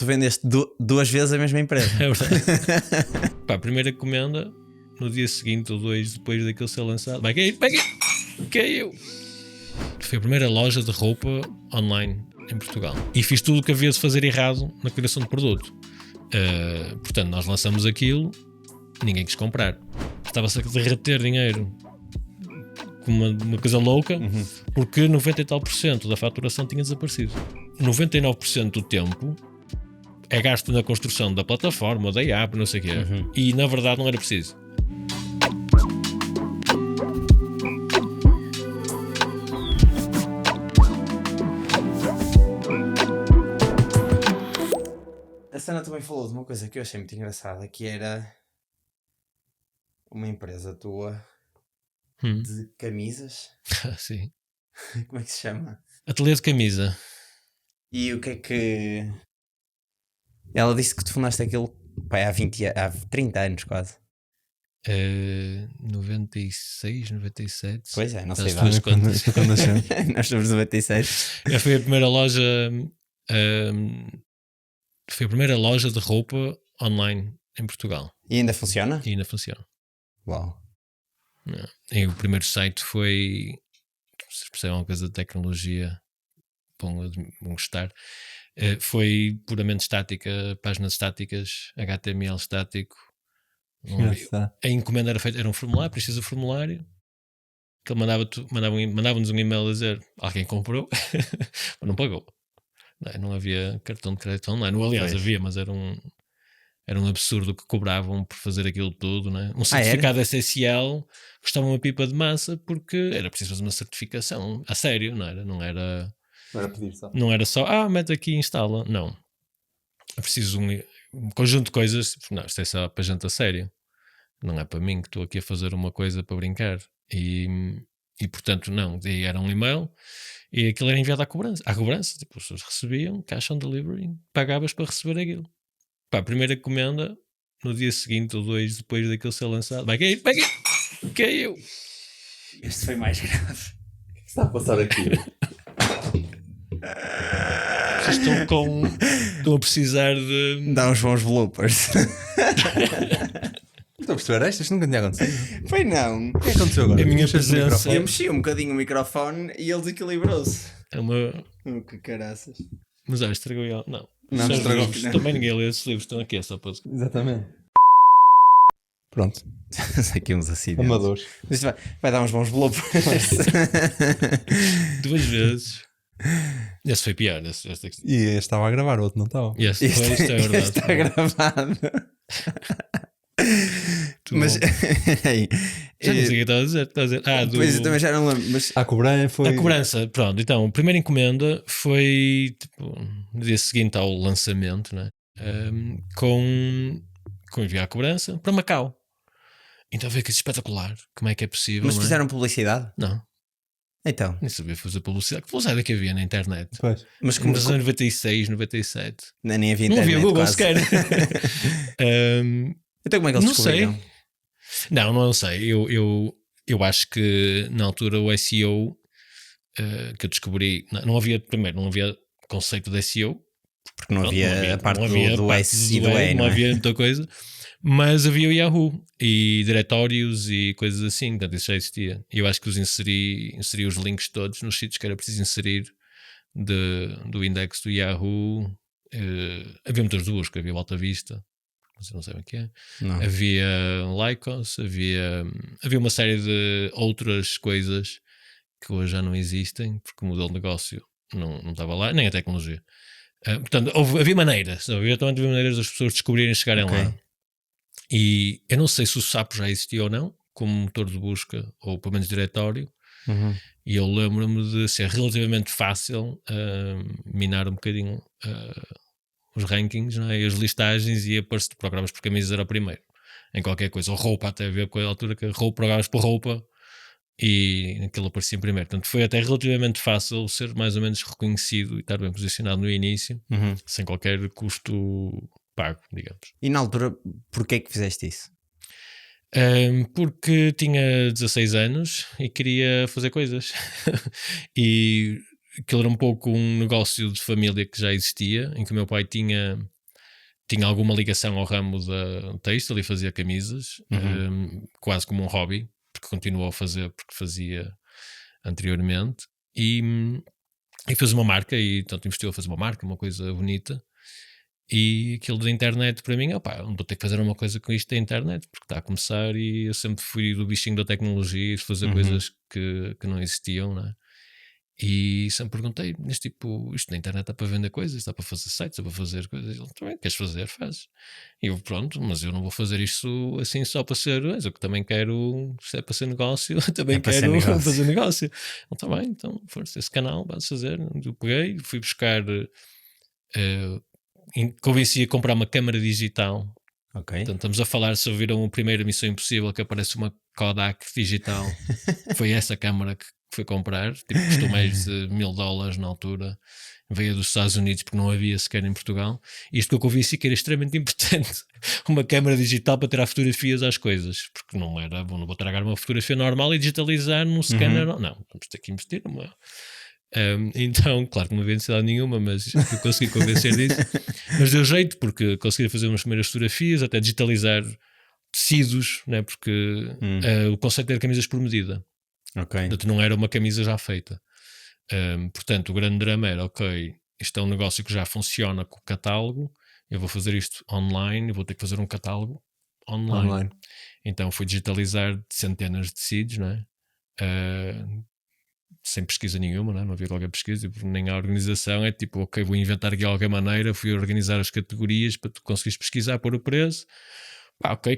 Tu vendeste duas vezes a mesma empresa. É verdade. Pá, a primeira encomenda, no dia seguinte ou dois depois daquilo ser lançado, vai cair. Caiu. Foi a primeira loja de roupa online em Portugal. E fiz tudo o que havia de fazer errado na criação de produto. Portanto, nós lançamos aquilo, ninguém quis comprar. Estava-se a derreter dinheiro com uma coisa louca, porque 90 e tal % da faturação tinha desaparecido. 99% do tempo é gasto na construção da plataforma, da app, não sei o quê. E na verdade não era preciso. A Sana também falou de uma coisa que eu achei muito engraçada, que era uma empresa tua de camisas. Sim. Como é que se chama? Ateliê de camisa. E o que é que... Ela disse que tu fundaste aquilo, pá, há 30 anos quase. 96, 97. Pois é, não Faz sei duas dar. contas. Nós somos 96. Foi a primeira loja. Foi a primeira loja de roupa online em Portugal. E ainda funciona? E ainda funciona. Uau. E o primeiro site foi. Se percebem uma coisa de tecnologia, vão gostar. Foi puramente estática, páginas estáticas, HTML estático. A encomenda era feita, era um formulário, precisa do formulário. Que ele mandava-nos um e-mail a dizer: alguém comprou, mas não pagou. Não havia cartão de crédito online. Aliás, havia, mas era um absurdo que cobravam por fazer aquilo tudo, né? Um certificado SSL custava uma pipa de massa porque era preciso fazer uma certificação a sério, não era? Não era pedir só. Não era só, mete aqui e instala. Não. É preciso um conjunto de coisas. Não, isto é só para gente a sério. Não é para mim que estou aqui a fazer uma coisa para brincar. E portanto, não. E era um e-mail e aquilo era enviado à cobrança. Tipo, as pessoas recebiam, cash on delivery, pagavas para receber aquilo. Pá, a primeira encomenda, no dia seguinte ou dois depois daquilo ser lançado, vai cair. Caiu. Este foi mais grave. O que está a passar aqui? Vocês estão a precisar de... Dá uns bons bloopers. Estou a perceber esta? Isto nunca tinha acontecido. Foi não. O que é que aconteceu agora? A minha Mexeste no presença- microfone? Eu mexi um bocadinho o microfone e ele desequilibrou-se. É uma... Que caraças. Mas estragou ele. Não. Não, Só os estragou. livros. Também ninguém lê esses livros, estão aqui, é só para... Exatamente. Pronto. Aqui uns acidentes. Amadores. Isto vai dar uns bons bloopers. 2 vezes. Esse foi pior. E este estava a gravar, o outro não estava. Isto é Este verdade. está gravado. Mas aí, Já não sei o que estava a dizer. Pois eu também já não lembro. Mas A cobrança foi... A cobrança, pronto. Então, a primeira encomenda foi tipo, no dia seguinte ao lançamento, né? Com enviar a cobrança para Macau. Então veio que espetacular. Como é que é possível? Mas não é? fizeram publicidade? Não, Então. nem sabia fazer publicidade. Que publicidade é que havia na internet? Pois. Mas como Nos anos 96, 97. nem havia Não internet havia Google quase. sequer. Então como é que eles Não sei. descobriram? Não sei. Eu acho que na altura o SEO que eu descobri, não havia conceito de SEO. Porque não havia a parte não havia do parte S e do do E, não não é? havia muita coisa, mas havia o Yahoo e diretórios e coisas assim, portanto isso já existia. E eu acho que inseri os links todos nos sítios que era preciso inserir do index do Yahoo. Havia motores de busca, havia o Alta Vista, vocês não sabem o que é. Não. Havia Lycos, havia uma série de outras coisas que hoje já não existem, porque o modelo de negócio não estava lá, nem a tecnologia. Portanto, havia maneiras das pessoas descobrirem e chegarem lá. E eu não sei se o SAP já existia ou não, como motor de busca, ou pelo menos diretório. Uhum. E eu lembro-me de ser relativamente fácil minar um bocadinho os rankings, não é? E as listagens, e aparecer, programas por camisas era o primeiro. Em qualquer coisa, ou roupa, até ver com a altura que programas por roupa, e aquilo aparecia em primeiro. Portanto, foi até relativamente fácil ser mais ou menos reconhecido e estar bem posicionado no início, sem qualquer custo pago, digamos. E na altura, porquê que fizeste isso? Porque tinha 16 anos e queria fazer coisas. E aquilo era um pouco um negócio de família que já existia, em que o meu pai tinha alguma ligação ao ramo da têxtil e fazia camisas, quase como um hobby, porque continuou a fazer, porque fazia anteriormente, e fez uma marca, e tanto investiu a fazer uma marca, uma coisa bonita. E aquilo da internet para mim, vou ter que fazer uma coisa com isto da internet, porque está a começar, e eu sempre fui do bichinho da tecnologia, de fazer coisas que não existiam, não é? E sempre perguntei, mas tipo, isto na internet está para vender coisas, está para fazer sites, está para fazer coisas. Ele também, queres fazer? Faz. E eu, pronto, mas eu não vou fazer isto assim só para ser, mas eu que também quero, se é para ser negócio, também quero fazer negócio. Ele, tá bem, então, força, esse canal, vais fazer. Eu peguei, fui buscar, convenci a comprar uma câmara digital. Ok. Portanto, estamos a falar, se ouviram a primeira Missão Impossível, que aparece uma Kodak digital, foi essa câmara que fui comprar, tipo, custou mais de $1000 na altura, veio dos Estados Unidos porque não havia sequer em Portugal. Isto que eu convenci que era extremamente importante, uma câmara digital para tirar fotografias às coisas, porque não vou tragar uma fotografia normal e digitalizar num scanner, não, vamos ter que investir numa. Então, claro que não havia necessidade nenhuma, mas eu consegui convencer disso. Mas deu jeito, porque consegui fazer umas primeiras fotografias, até digitalizar tecidos, né? Porque o conceito era camisas por medida. Portanto, não era uma camisa já feita. Portanto, o grande drama era, isto é um negócio que já funciona com o catálogo, eu vou fazer isto online, eu vou ter que fazer um catálogo online. Então fui digitalizar centenas de tecidos, não é? Sem pesquisa nenhuma, não havia qualquer pesquisa, nem a organização. É tipo, vou inventar aqui de alguma maneira, fui organizar as categorias para tu conseguires pesquisar, pôr o preço.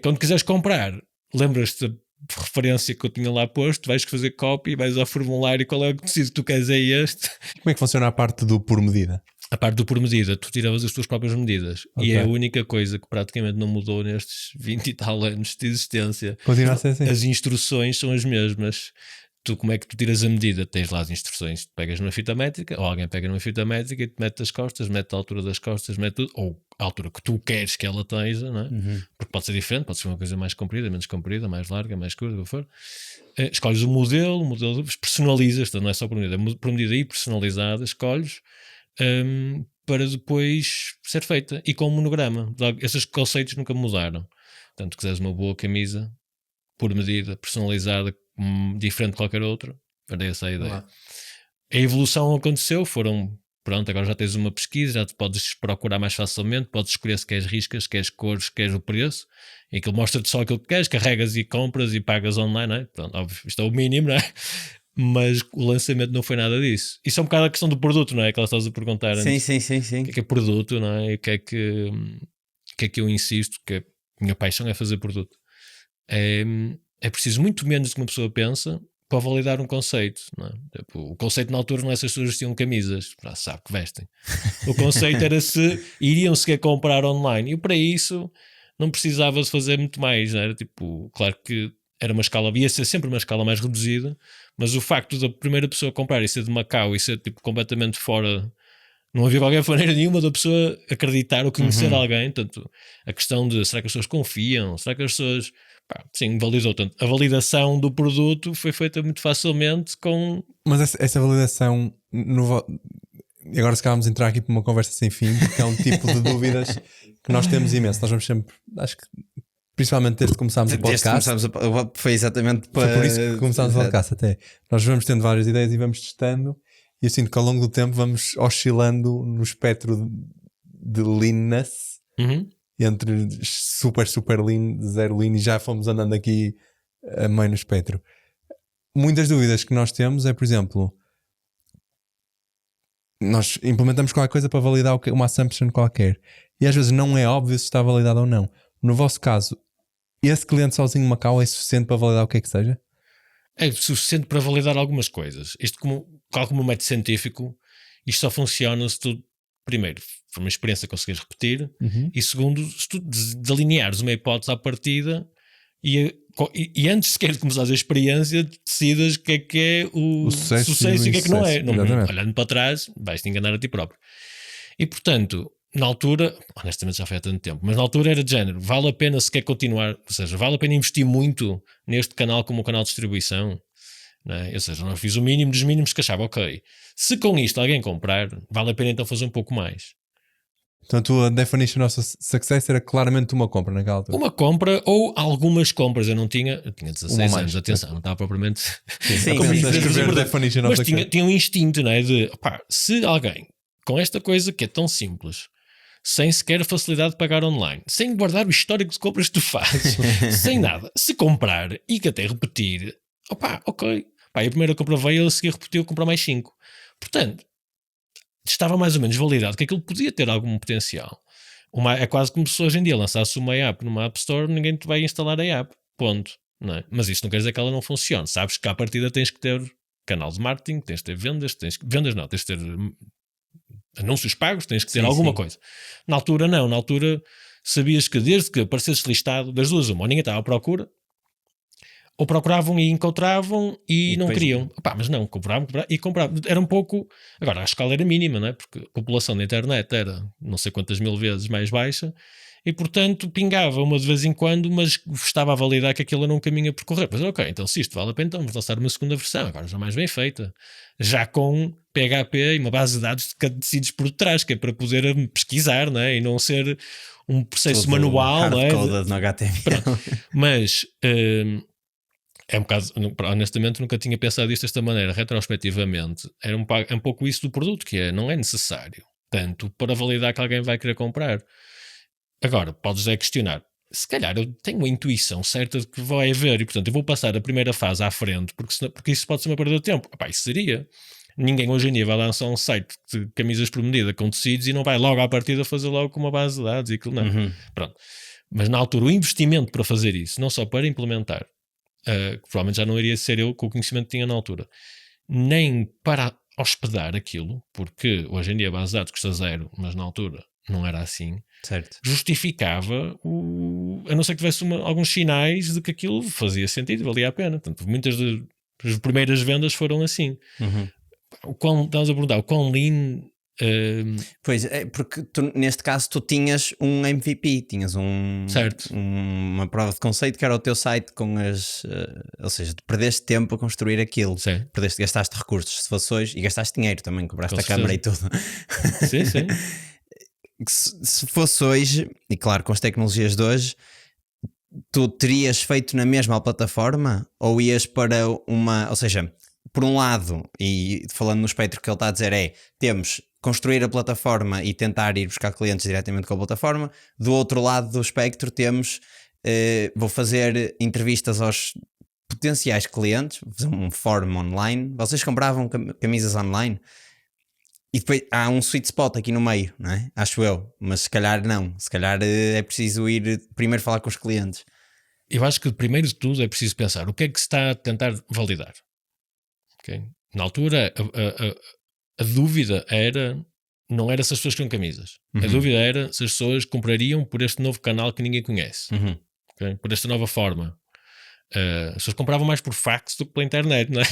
Quando quiseres comprar, lembras-te da referência que eu tinha lá posto, vais fazer copy, vais ao formulário, qual é o tecido que tu queres, é este. Como é que funciona a parte do por medida? A parte do por medida, tu tiravas as tuas próprias medidas. E é a única coisa que praticamente não mudou nestes 20 e tal anos de existência. Continua a ser assim. As instruções são as mesmas. Tu, como é que tu tiras a medida? Tens lá as instruções, tu pegas numa fita métrica, ou alguém pega numa fita métrica e te mete as costas, mete a altura das costas, mete tudo, ou a altura que tu queres que ela esteja, não é? Porque pode ser diferente, pode ser uma coisa mais comprida, menos comprida, mais larga, mais curta, o que for. Escolhes o modelo personalizas, não é só por medida e personalizada, escolhes para depois ser feita e com um monograma. Esses conceitos nunca mudaram. Portanto, quiseres uma boa camisa por medida, personalizada, diferente de qualquer outra, era essa a ideia. A evolução aconteceu, agora já tens uma pesquisa, já te podes procurar mais facilmente, podes escolher se queres riscas, se queres cores, se queres o preço, e aquilo mostra-te só aquilo que queres, carregas e compras e pagas online, não é? Pronto, óbvio, isto é o mínimo, não é? Mas o lançamento não foi nada disso. Isso é um bocado a questão do produto, não é? Que ela estás a perguntar antes. Sim. O que é produto, não é? E o que é que eu insisto, que a minha paixão é fazer produto. É preciso muito menos do que uma pessoa pensa para validar um conceito, não é? Tipo, o conceito na altura não é se as pessoas vestiam camisas, já sabe que vestem. O conceito era se iriam sequer comprar online, e para isso não precisava de fazer muito mais, não era? Tipo, claro que era uma escala, ia ser sempre uma escala mais reduzida, mas o facto da primeira pessoa comprar e ser de Macau e ser tipo completamente fora, não havia qualquer maneira nenhuma da pessoa acreditar ou conhecer alguém. Portanto, a questão de será que as pessoas confiam, será que as pessoas... sim, validou tanto. A validação do produto foi feita muito facilmente com... Mas essa validação agora se calhar vamos entrar aqui para uma conversa sem fim, porque é um tipo de dúvidas que nós temos imenso. Nós vamos sempre, acho que principalmente desde que começámos o podcast, foi exatamente para... Foi por isso que começámos o podcast até. Nós vamos tendo várias ideias e vamos testando, e eu sinto que ao longo do tempo vamos oscilando no espectro de leanness, entre super lean, zero lean, e já fomos andando aqui a meio no espectro. Muitas dúvidas que nós temos é, por exemplo, nós implementamos qualquer coisa para validar uma assumption qualquer, e às vezes não é óbvio se está validado ou não. No vosso caso, esse cliente sozinho em Macau é suficiente para validar o que é que seja? É suficiente para validar algumas coisas. Isto, como um método científico, isto só funciona se tu, primeiro, for uma experiência que conseguires repetir, e segundo, se tu delineares uma hipótese à partida e antes sequer de começares a experiência, decidas o que é o sucesso e o que é que não é. Olhando para trás, vais-te enganar a ti próprio. E, portanto, na altura, honestamente já foi há tanto tempo, mas na altura era de género, vale a pena se quer continuar, ou seja, vale a pena investir muito neste canal como um canal de distribuição? não é? Ou seja, não fiz o mínimo dos mínimos que achava, ok, se com isto alguém comprar, vale a pena então fazer um pouco mais. Portanto, a definition of success era claramente uma compra naquela altura. Uma compra ou algumas compras. Eu tinha 16 anos, atenção, não estava propriamente mas tinha um instinto, não é? De, opá, se alguém com esta coisa que é tão simples, sem sequer facilidade de pagar online, sem guardar o histórico de compras que tu fazes, sem nada, se comprar e que até repetir, opá, ok. Pá, a primeira compra veio, a seguir repetiu, comprar mais 5. Portanto, estava mais ou menos validado que aquilo podia ter algum potencial. É quase como se hoje em dia lançasse uma app numa App Store, ninguém te vai instalar a app, ponto. Não é? Mas isso não quer dizer que ela não funcione. Sabes que à partida tens que ter canal de marketing, tens de ter vendas, tens de ter anúncios pagos, tens que ter alguma coisa. Na altura não, na altura sabias que desde que aparecesse listado, das duas uma, ou ninguém estava à procura, ou procuravam e encontravam e não queriam. Opá, mas não, compravam e compravam. Era um pouco... Agora, a escala era mínima, não é? Porque a população da internet era não sei quantas mil vezes mais baixa e, portanto, pingava uma de vez em quando, mas estava a validar que aquilo era um caminho a percorrer. Mas, ok, então se isto vale a pena, então vamos lançar uma segunda versão, agora já mais bem feita. Já com PHP e uma base de dados decididos por trás, que é para poder pesquisar, não é? E não ser um processo manual, não é? No HTML. Mas... é um bocado, honestamente nunca tinha pensado isto desta maneira, retrospectivamente é um pouco isso do produto, que não é necessário tanto para validar que alguém vai querer comprar. Agora, podes questionar, se calhar eu tenho a intuição certa de que vai haver e portanto eu vou passar a primeira fase à frente porque isso pode ser uma perda de tempo. Epá, isso seria. Ninguém hoje em dia vai lançar um site de camisas por medida com tecidos e não vai logo à partida fazer logo com uma base de dados e aquilo não. Pronto. Mas na altura o investimento para fazer isso, não só para implementar, que provavelmente já não iria ser eu com o conhecimento que tinha na altura, nem para hospedar aquilo, porque hoje em dia a base de dados custa 0, mas na altura não era assim, certo. Justificava a não ser que tivesse alguns sinais de que aquilo fazia sentido, valia a pena. Portanto, muitas das primeiras vendas foram assim. Estás a perguntar, o quão lean... Pois, é porque neste caso tu tinhas um MVP, tinhas uma prova de conceito que era o teu site com ou seja, tu perdeste tempo a construir aquilo, gastaste recursos, se fosse hoje, e gastaste dinheiro também, compraste a câmara e tudo. Sim. Se fosse hoje, e claro, com as tecnologias de hoje, tu terias feito na mesma plataforma ou ias para ou seja, por um lado, e falando no espectro que ele está a dizer temos construir a plataforma e tentar ir buscar clientes diretamente com a plataforma. Do outro lado do espectro temos, vou fazer entrevistas aos potenciais clientes, vou fazer um fórum online. Vocês compravam camisas online? E depois há um sweet spot aqui no meio, não é? Acho eu, mas se calhar não. Se calhar é preciso ir primeiro falar com os clientes. Eu acho que primeiro de tudo é preciso pensar o que é que se está a tentar validar. Okay? Na altura a dúvida não era se as pessoas queriam camisas. A dúvida era se as pessoas comprariam por este novo canal que ninguém conhece. Okay? Por esta nova forma. As pessoas compravam mais por fax do que pela internet, não é?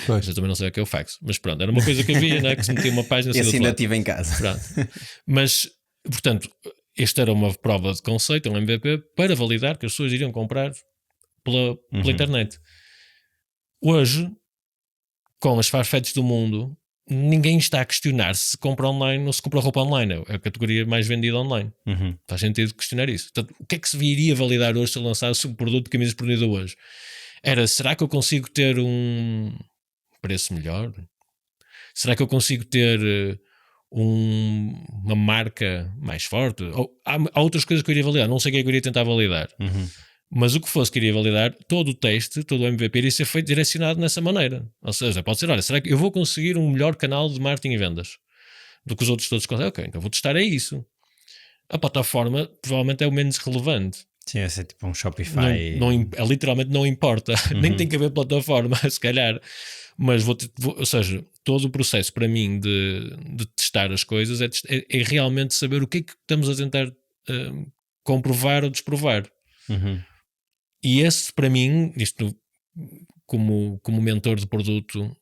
Mas eu também não sei o que é o fax. Mas pronto, era uma coisa que havia, não é? Que se metia uma página... Esse ainda tive em casa. Pronto. Mas, portanto, esta era uma prova de conceito, um MVP, para validar que as pessoas iriam comprar pela internet. Hoje, com as Farfetch do mundo, ninguém está a questionar se compra online ou se compra roupa online. É a categoria mais vendida online. Faz sentido questionar isso. Portanto, o que é que se viria validar hoje se eu lançasse um produto de camisas por medida hoje? Será que eu consigo ter um preço melhor? Será que eu consigo ter uma marca mais forte? Ou, há outras coisas que eu iria validar. Não sei o que é que eu iria tentar validar. Mas o que fosse que iria validar, todo o teste, todo o MVP iria ser feito direcionado nessa maneira. Ou seja, pode ser, olha, será que eu vou conseguir um melhor canal de marketing e vendas do que os outros todos conseguem? Ok, então vou testar isso. A plataforma provavelmente é o menos relevante. Sim, vai ser tipo um Shopify. Literalmente não importa. Nem tem que haver plataforma, se calhar. Mas ou seja, todo o processo para mim de testar as coisas é realmente saber o que é que estamos a tentar comprovar ou desprovar. E esse, para mim, isto como mentor de produto,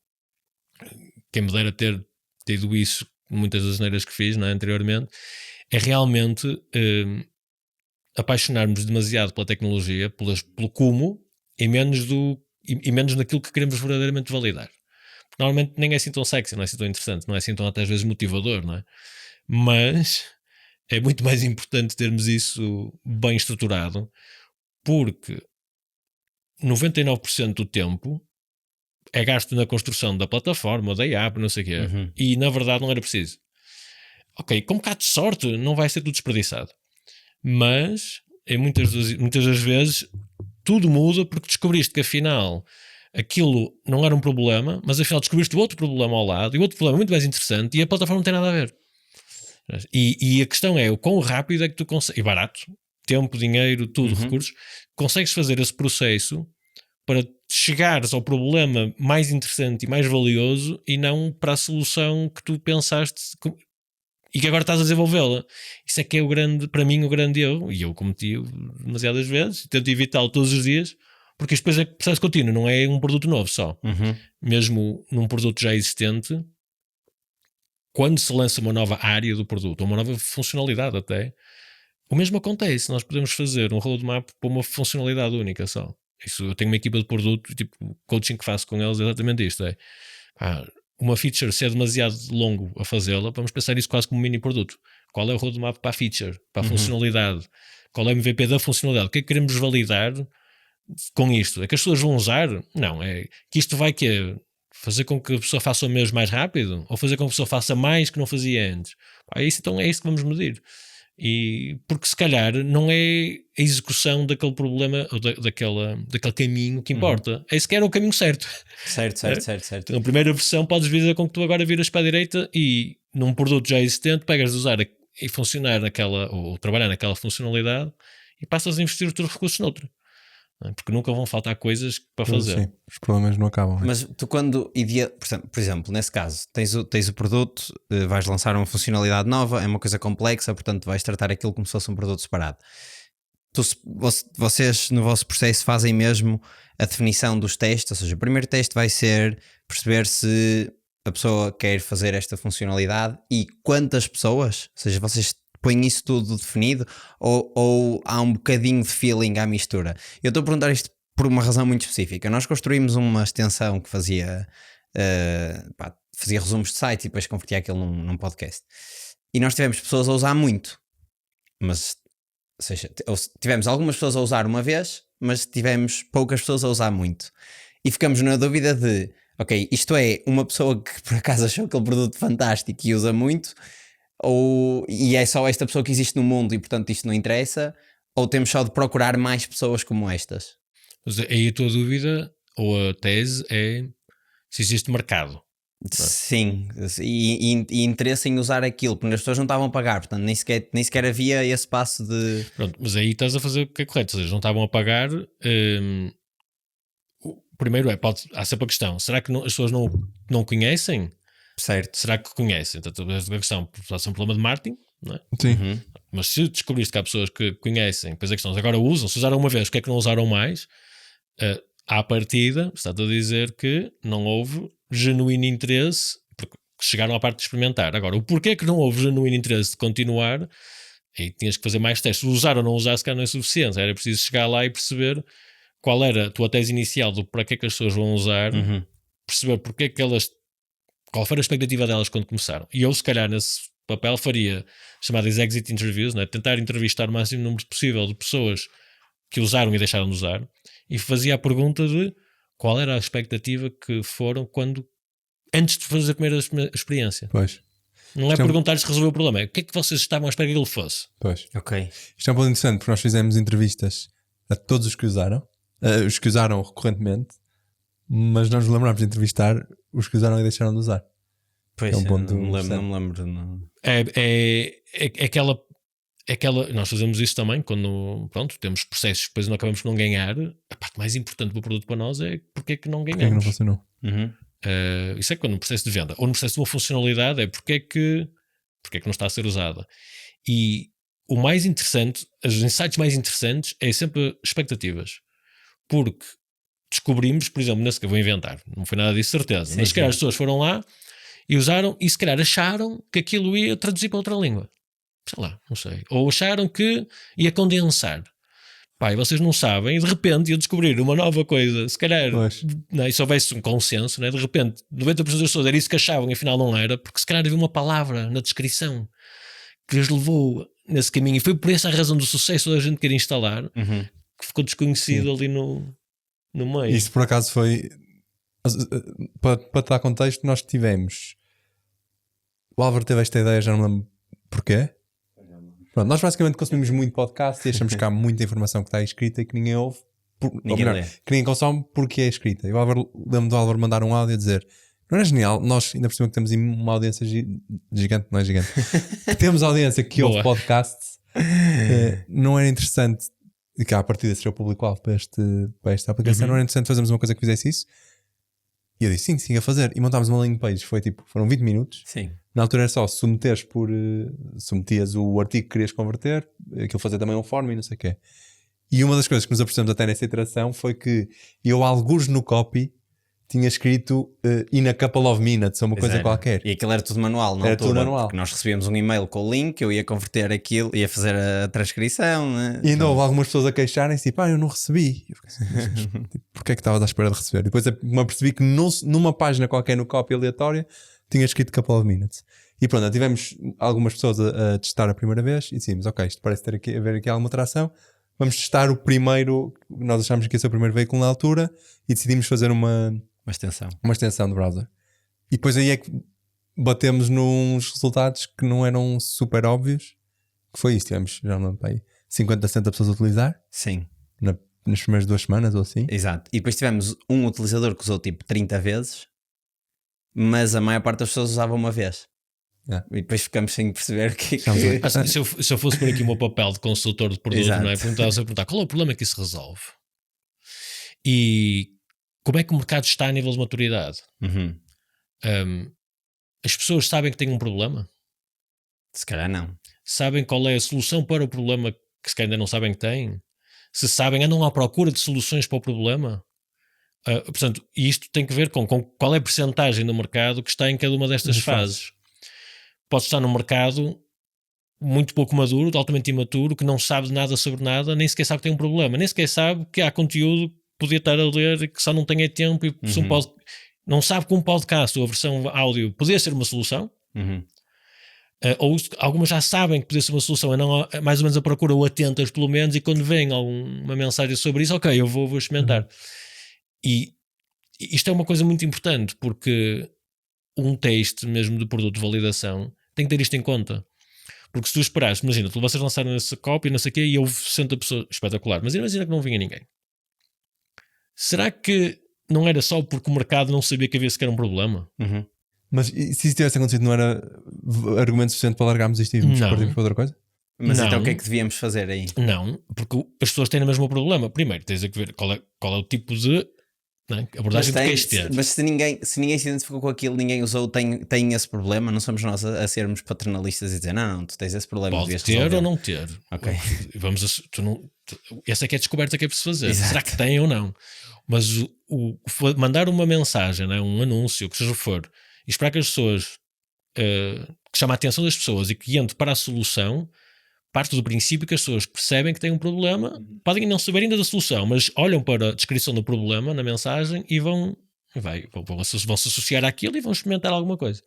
quem me dera ter tido isso, muitas das asneiras que fiz, não é, anteriormente, é realmente apaixonarmos demasiado pela tecnologia, pelo como, e menos do e menos naquilo que queremos verdadeiramente validar. Normalmente nem é assim tão sexy, não é assim tão interessante, não é assim tão até às vezes motivador, não é? Mas é muito mais importante termos isso bem estruturado, porque 99% do tempo é gasto na construção da plataforma, da app, não sei o quê, e na verdade não era preciso. Ok, com um bocado de sorte não vai ser tudo desperdiçado, mas muitas das vezes tudo muda porque descobriste que afinal aquilo não era um problema, mas afinal descobriste outro problema ao lado, e outro problema muito mais interessante, e a plataforma não tem nada a ver. E a questão é o quão rápido é que tu consegues, e barato, tempo, dinheiro, tudo, recursos, consegues fazer esse processo para chegares ao problema mais interessante e mais valioso e não para a solução que tu pensaste e que agora estás a desenvolvê-la. Isso é que é para mim o grande erro, e eu cometi demasiadas vezes, tento evitá-lo todos os dias, porque isto depois é processo contínuo, não é um produto novo só. Mesmo num produto já existente, quando se lança uma nova área do produto, ou uma nova funcionalidade até, o mesmo acontece. Nós podemos fazer um roadmap para uma funcionalidade única só. Isso, eu tenho uma equipa de produto, tipo, o coaching que faço com eles é exatamente isto. Uma feature, se é demasiado longo a fazê-la, vamos pensar isso quase como um mini produto. Qual é o roadmap para a feature, para a funcionalidade? Qual é o MVP da funcionalidade? O que é que queremos validar com isto? É que as pessoas vão usar? Não, é que isto vai fazer com que a pessoa faça o mesmo mais rápido? Ou fazer com que a pessoa faça mais que não fazia antes? Então é isso que vamos medir. E porque se calhar não é a execução daquele problema ou daquele caminho que importa, é sequer o caminho certo. Certo. Então, a primeira versão podes vir com que tu agora viras para a direita e num produto já existente pegas de usar e funcionar naquela, ou trabalhar naquela funcionalidade e passas a investir os teus recursos noutra. Porque nunca vão faltar coisas para fazer. Sim, os problemas não acabam. Mas tu por exemplo, nesse caso, tens o produto, vais lançar uma funcionalidade nova, é uma coisa complexa, portanto vais tratar aquilo como se fosse um produto separado. Vocês no vosso processo fazem mesmo a definição dos testes, ou seja, o primeiro teste vai ser perceber se a pessoa quer fazer esta funcionalidade e quantas pessoas, ou seja, vocês põem isso tudo definido ou há um bocadinho de feeling à mistura? Eu estou a perguntar isto por uma razão muito específica. Nós construímos uma extensão que fazia resumos de site e depois convertia aquilo num podcast. E nós tivemos pessoas a usar muito, mas, ou seja, tivemos algumas pessoas a usar uma vez, mas tivemos poucas pessoas a usar muito. E ficamos na dúvida de, ok, isto é uma pessoa que por acaso achou aquele produto fantástico e usa muito, e é só esta pessoa que existe no mundo e portanto isto não interessa, ou temos só de procurar mais pessoas como estas? Mas aí a tua dúvida ou a tese é se existe mercado. Sim, e interesse em usar aquilo, porque as pessoas não estavam a pagar, portanto nem sequer havia esse passo de... Pronto, mas aí estás a fazer o que é correto, ou seja, não estavam a pagar. Primeiro há sempre a questão, será que as pessoas não conhecem? Certo. Será que conhecem? Então a questão pode ser um problema de marketing, não é? Sim. Mas se descobriste que há pessoas que conhecem, depois a questão agora usam, se usaram uma vez, porque é que não usaram mais? À partida, está-te a dizer que não houve genuíno interesse, porque chegaram à parte de experimentar. Agora, o porquê que não houve genuíno interesse de continuar, aí tinhas que fazer mais testes. Usar ou não usar, se calhar não é suficiente. Era preciso chegar lá e perceber qual era a tua tese inicial do para que é que as pessoas vão usar, perceber porque é que qual foi a expectativa delas quando começaram. E eu, se calhar, nesse papel faria chamadas exit interviews, né? Tentar entrevistar o máximo número possível de pessoas que usaram e deixaram de usar, e fazia a pergunta de qual era a expectativa que foram antes de fazer a primeira experiência. Pois. Não é perguntar-lhes se resolveu o problema, é o que é que vocês estavam à espera que ele fosse. Pois. Ok. Isto é um ponto interessante, porque nós fizemos entrevistas a todos os que usaram recorrentemente, mas nós nos lembramos de entrevistar os que usaram e deixaram de usar. Pois, é um ponto não me lembro. Não. É aquela. Nós fazemos isso também quando temos processos que depois não acabamos por não ganhar. A parte mais importante do produto para nós é porque é que não ganhamos. Porque é que não funcionou? Isso é quando no processo de venda ou no processo de uma funcionalidade é porque é que não está a ser usada. E o mais interessante, os insights mais interessantes é sempre expectativas, porque descobrimos, por exemplo, nesse que eu vou inventar, não foi nada disso, certeza, mas se calhar as pessoas foram lá e usaram e se calhar acharam que aquilo ia traduzir para outra língua, sei lá, não sei, ou acharam que ia condensar. Pá, e vocês não sabem, e de repente iam descobrir uma nova coisa, se calhar, não, e se houvesse um consenso, né? De repente 90% das pessoas era isso que achavam e afinal não era, porque se calhar havia uma palavra na descrição que os levou nesse caminho, e foi por essa a razão do sucesso da gente querer instalar, que ficou desconhecido ali no meio. Isso por acaso foi, para te dar contexto, nós tivemos, o Álvaro teve esta ideia, já não lembro porquê. Pronto, nós basicamente consumimos muito podcast e achamos que há muita informação que está aí escrita e que ninguém ouve, que ninguém consome porque é escrita. E o Álvaro, lembro do Álvaro mandar um áudio a dizer: não é genial? Nós ainda por cima que temos uma audiência gigante, não é gigante, temos audiência que ouve podcasts, não era interessante, e que à partida seria o público-alvo para esta aplicação, não era interessante fazermos uma coisa que fizesse isso? E eu disse: sim, siga a fazer. E montámos uma landing page, foram 20 minutos. Sim. Na altura era só submetias o artigo que querias converter, aquilo fazia também um form e não sei o quê. E uma das coisas que nos apercebemos até nessa iteração foi que eu, algures no copy, tinha escrito in a couple of minutes ou uma coisa qualquer. E aquilo era tudo manual, não? Era tudo manual. Porque nós recebíamos um e-mail com o link, eu ia converter aquilo, ia fazer a transcrição. Né? E ainda houve algumas pessoas a queixarem-se, tipo, eu não recebi. Eu fiquei assim, tipo, porquê é que estavas à espera de receber? E depois me apercebi que numa página qualquer no copy aleatória tinha escrito couple of minutes. E pronto, tivemos algumas pessoas a testar a primeira vez e dissemos: ok, isto parece haver aqui alguma tração, vamos testar o primeiro. Nós achámos que ia ser o primeiro veículo na altura e decidimos fazer uma extensão do browser. E depois aí é que batemos nos resultados que não eram super óbvios, que foi isso, tivemos já não lembro, 50 a 60 pessoas a utilizar. Sim. Nas primeiras 2 semanas ou assim. Exato. E depois tivemos um utilizador que usou tipo 30 vezes, mas a maior parte das pessoas usava uma vez. E depois ficamos sem perceber que... Se eu fosse por aqui o meu papel de consultor de produto, não é? Perguntar qual é o problema que isso resolve e como é que o mercado está a nível de maturidade. As pessoas sabem que têm um problema? Se calhar não. Sabem qual é a solução para o problema que se calhar ainda não sabem que têm? Se sabem, andam à procura de soluções para o problema? Portanto, isto tem que ver com qual é a percentagem do mercado que está em cada uma destas fases. Pode estar num mercado muito pouco maduro, altamente imaturo, que não sabe nada sobre nada, nem sequer sabe que tem um problema, nem sequer sabe que há conteúdo que podia estar a ler e que só não tem tempo e não sabe que um podcast ou a versão áudio podia ser uma solução. Ou algumas já sabem que podia ser uma solução, andam mais ou menos a procura ou atentas pelo menos, e quando vem alguma mensagem sobre isso, ok, eu vou experimentar. E isto é uma coisa muito importante, porque um teste mesmo de produto de validação tem que ter isto em conta. Porque se tu esperares, imagina, vocês lançaram essa cópia, não sei o quê, e houve 60 pessoas, espetacular, mas imagina que não vinha ninguém. Será que não era só porque o mercado não sabia que havia sequer um problema? Mas se isso tivesse acontecido, não era argumento suficiente para largarmos isto e irmos partir para outra coisa? Mas não. Então o que é que devíamos fazer aí? Não, porque as pessoas têm o mesmo problema. Primeiro tens a ver qual é o tipo de abordagem que queres ter. Mas se ninguém se identificou com aquilo, ninguém usou, tem esse problema, não somos nós a sermos paternalistas e dizer não, tu tens esse problema. Pode ter resolver. Ou não ter. Ok. Essa é que é a descoberta que é preciso fazer. Exato. Será que tem ou não? Mas mandar uma mensagem, um anúncio, que seja for, e esperar que as pessoas que chama a atenção das pessoas e que entre para a solução, parte do princípio que as pessoas percebem que têm um problema, podem não saber ainda da solução, mas olham para a descrição do problema na mensagem e vão se associar àquilo e vão experimentar alguma coisa.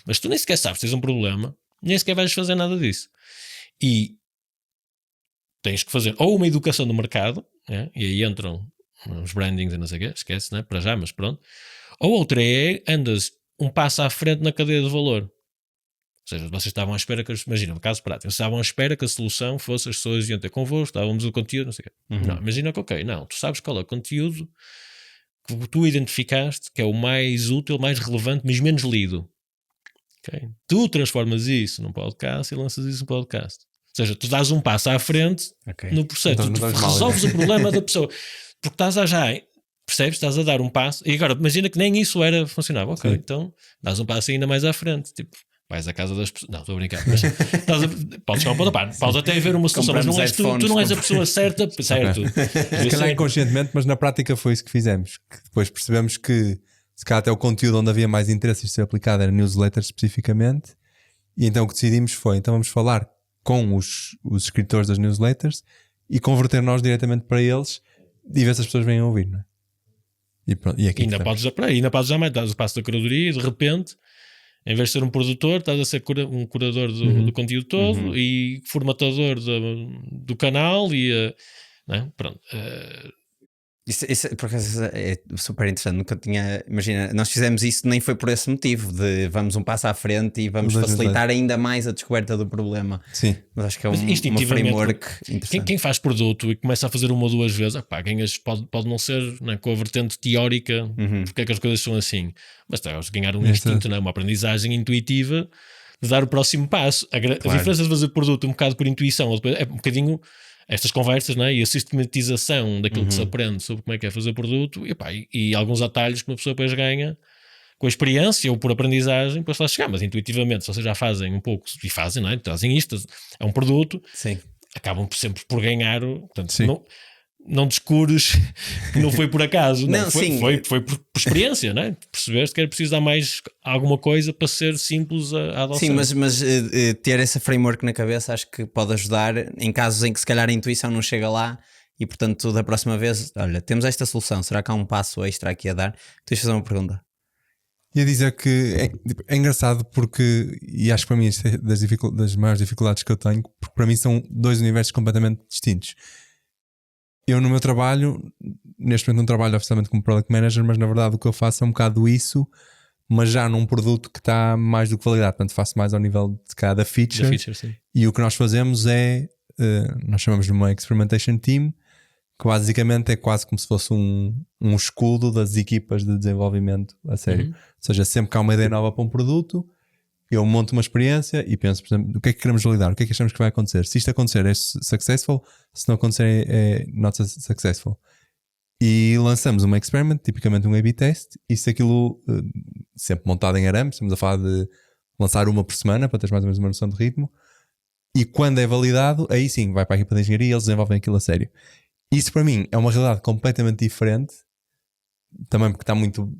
Mas tu nem sequer sabes que tens um problema, nem sequer vais fazer nada disso. E tens que fazer ou uma educação do mercado, e aí entram os brandings e não sei o quê, esquece, para já, mas pronto. Ou outra andas um passo à frente na cadeia de valor. Ou seja, vocês estavam à espera que, imagina, um caso prático, vocês estavam à espera que a solução fosse as pessoas iam ter convosco, estávamos o conteúdo, não sei o quê. Não, imagina que tu sabes qual é o conteúdo que tu identificaste que é o mais útil, mais relevante, mas menos lido. Okay? Tu transformas isso num podcast e lanças isso num podcast. Ou seja, tu dás um passo à frente no processo, então, tu resolves o problema da pessoa, porque estás percebes? Estás a dar um passo, e agora imagina que nem isso funcionava, ok, sim. Então dás um passo ainda mais à frente, tipo, vais à casa das pessoas, não, estou a brincar, mas podes chegar um ponto, podes até ver uma solução, mas não és tu não és a pessoa certa, certo? Se calhar inconscientemente, mas na prática foi isso que fizemos, que depois percebemos que se calhar até o conteúdo onde havia mais interesse de ser aplicado era newsletters especificamente, e então o que decidimos foi, então vamos falar com os escritores das newsletters e converter nós diretamente para eles e ver se as pessoas vêm a ouvir, não é? E, pronto, e aqui ainda podes já mais, estás a passo da curadoria e de repente, em vez de ser um produtor, estás a ser um curador do conteúdo todo e formatador do canal e não é? Pronto. Isso por acaso é super interessante. Nunca tinha. Imagina, nós fizemos isso, nem foi por esse motivo de vamos um passo à frente e vamos facilitar ainda mais a descoberta do problema. Sim. Mas acho que é uma framework interessante. Quem faz produto e começa a fazer uma ou duas vezes, ganhas, pode não ser, né, com a vertente teórica, porque é que as coisas são assim, mas estás a ganhar um instinto, né, uma aprendizagem intuitiva de dar o próximo passo. A diferença de fazer produto um bocado por intuição é um bocadinho estas conversas, né, e a sistematização daquilo que se aprende sobre como é que é fazer produto e alguns atalhos que uma pessoa depois ganha com a experiência ou por aprendizagem, depois lá chegar, mas intuitivamente, se vocês já fazem um pouco e fazem, não é? Trazem isto, é um produto, sim, acabam sempre por ganhar, portanto, não descures que não foi por acaso, não, foi por experiência, não é? Percebeste que era preciso dar mais alguma coisa para ser simples a adoção. Sim, mas ter esse framework na cabeça acho que pode ajudar em casos em que se calhar a intuição não chega lá e portanto da próxima vez, olha, temos esta solução, será que há um passo extra aqui a dar? Tens de fazer uma pergunta. Ia dizer que é engraçado porque, e acho que para mim isto é das maiores dificuldades que eu tenho, porque para mim são dois universos completamente distintos. Eu no meu trabalho, neste momento não trabalho oficialmente como Product Manager, mas na verdade o que eu faço é um bocado isso, mas já num produto que está mais do que validado, portanto faço mais ao nível de cada feature, sim. E o que nós fazemos é, nós chamamos de uma Experimentation Team, que basicamente é quase como se fosse um escudo das equipas de desenvolvimento a sério. Ou seja, sempre que há uma ideia nova para um produto, eu monto uma experiência e penso, por exemplo, o que é que queremos validar, o que é que achamos que vai acontecer. Se isto acontecer é successful, se não acontecer é not successful. E lançamos uma experiment, tipicamente um A/B test, e se aquilo, sempre montado em arame, estamos a falar de lançar uma por semana, para teres mais ou menos uma noção de ritmo, e quando é validado, aí sim, vai para a equipa de engenharia e eles desenvolvem aquilo a sério. Isso para mim é uma realidade completamente diferente, também porque está muito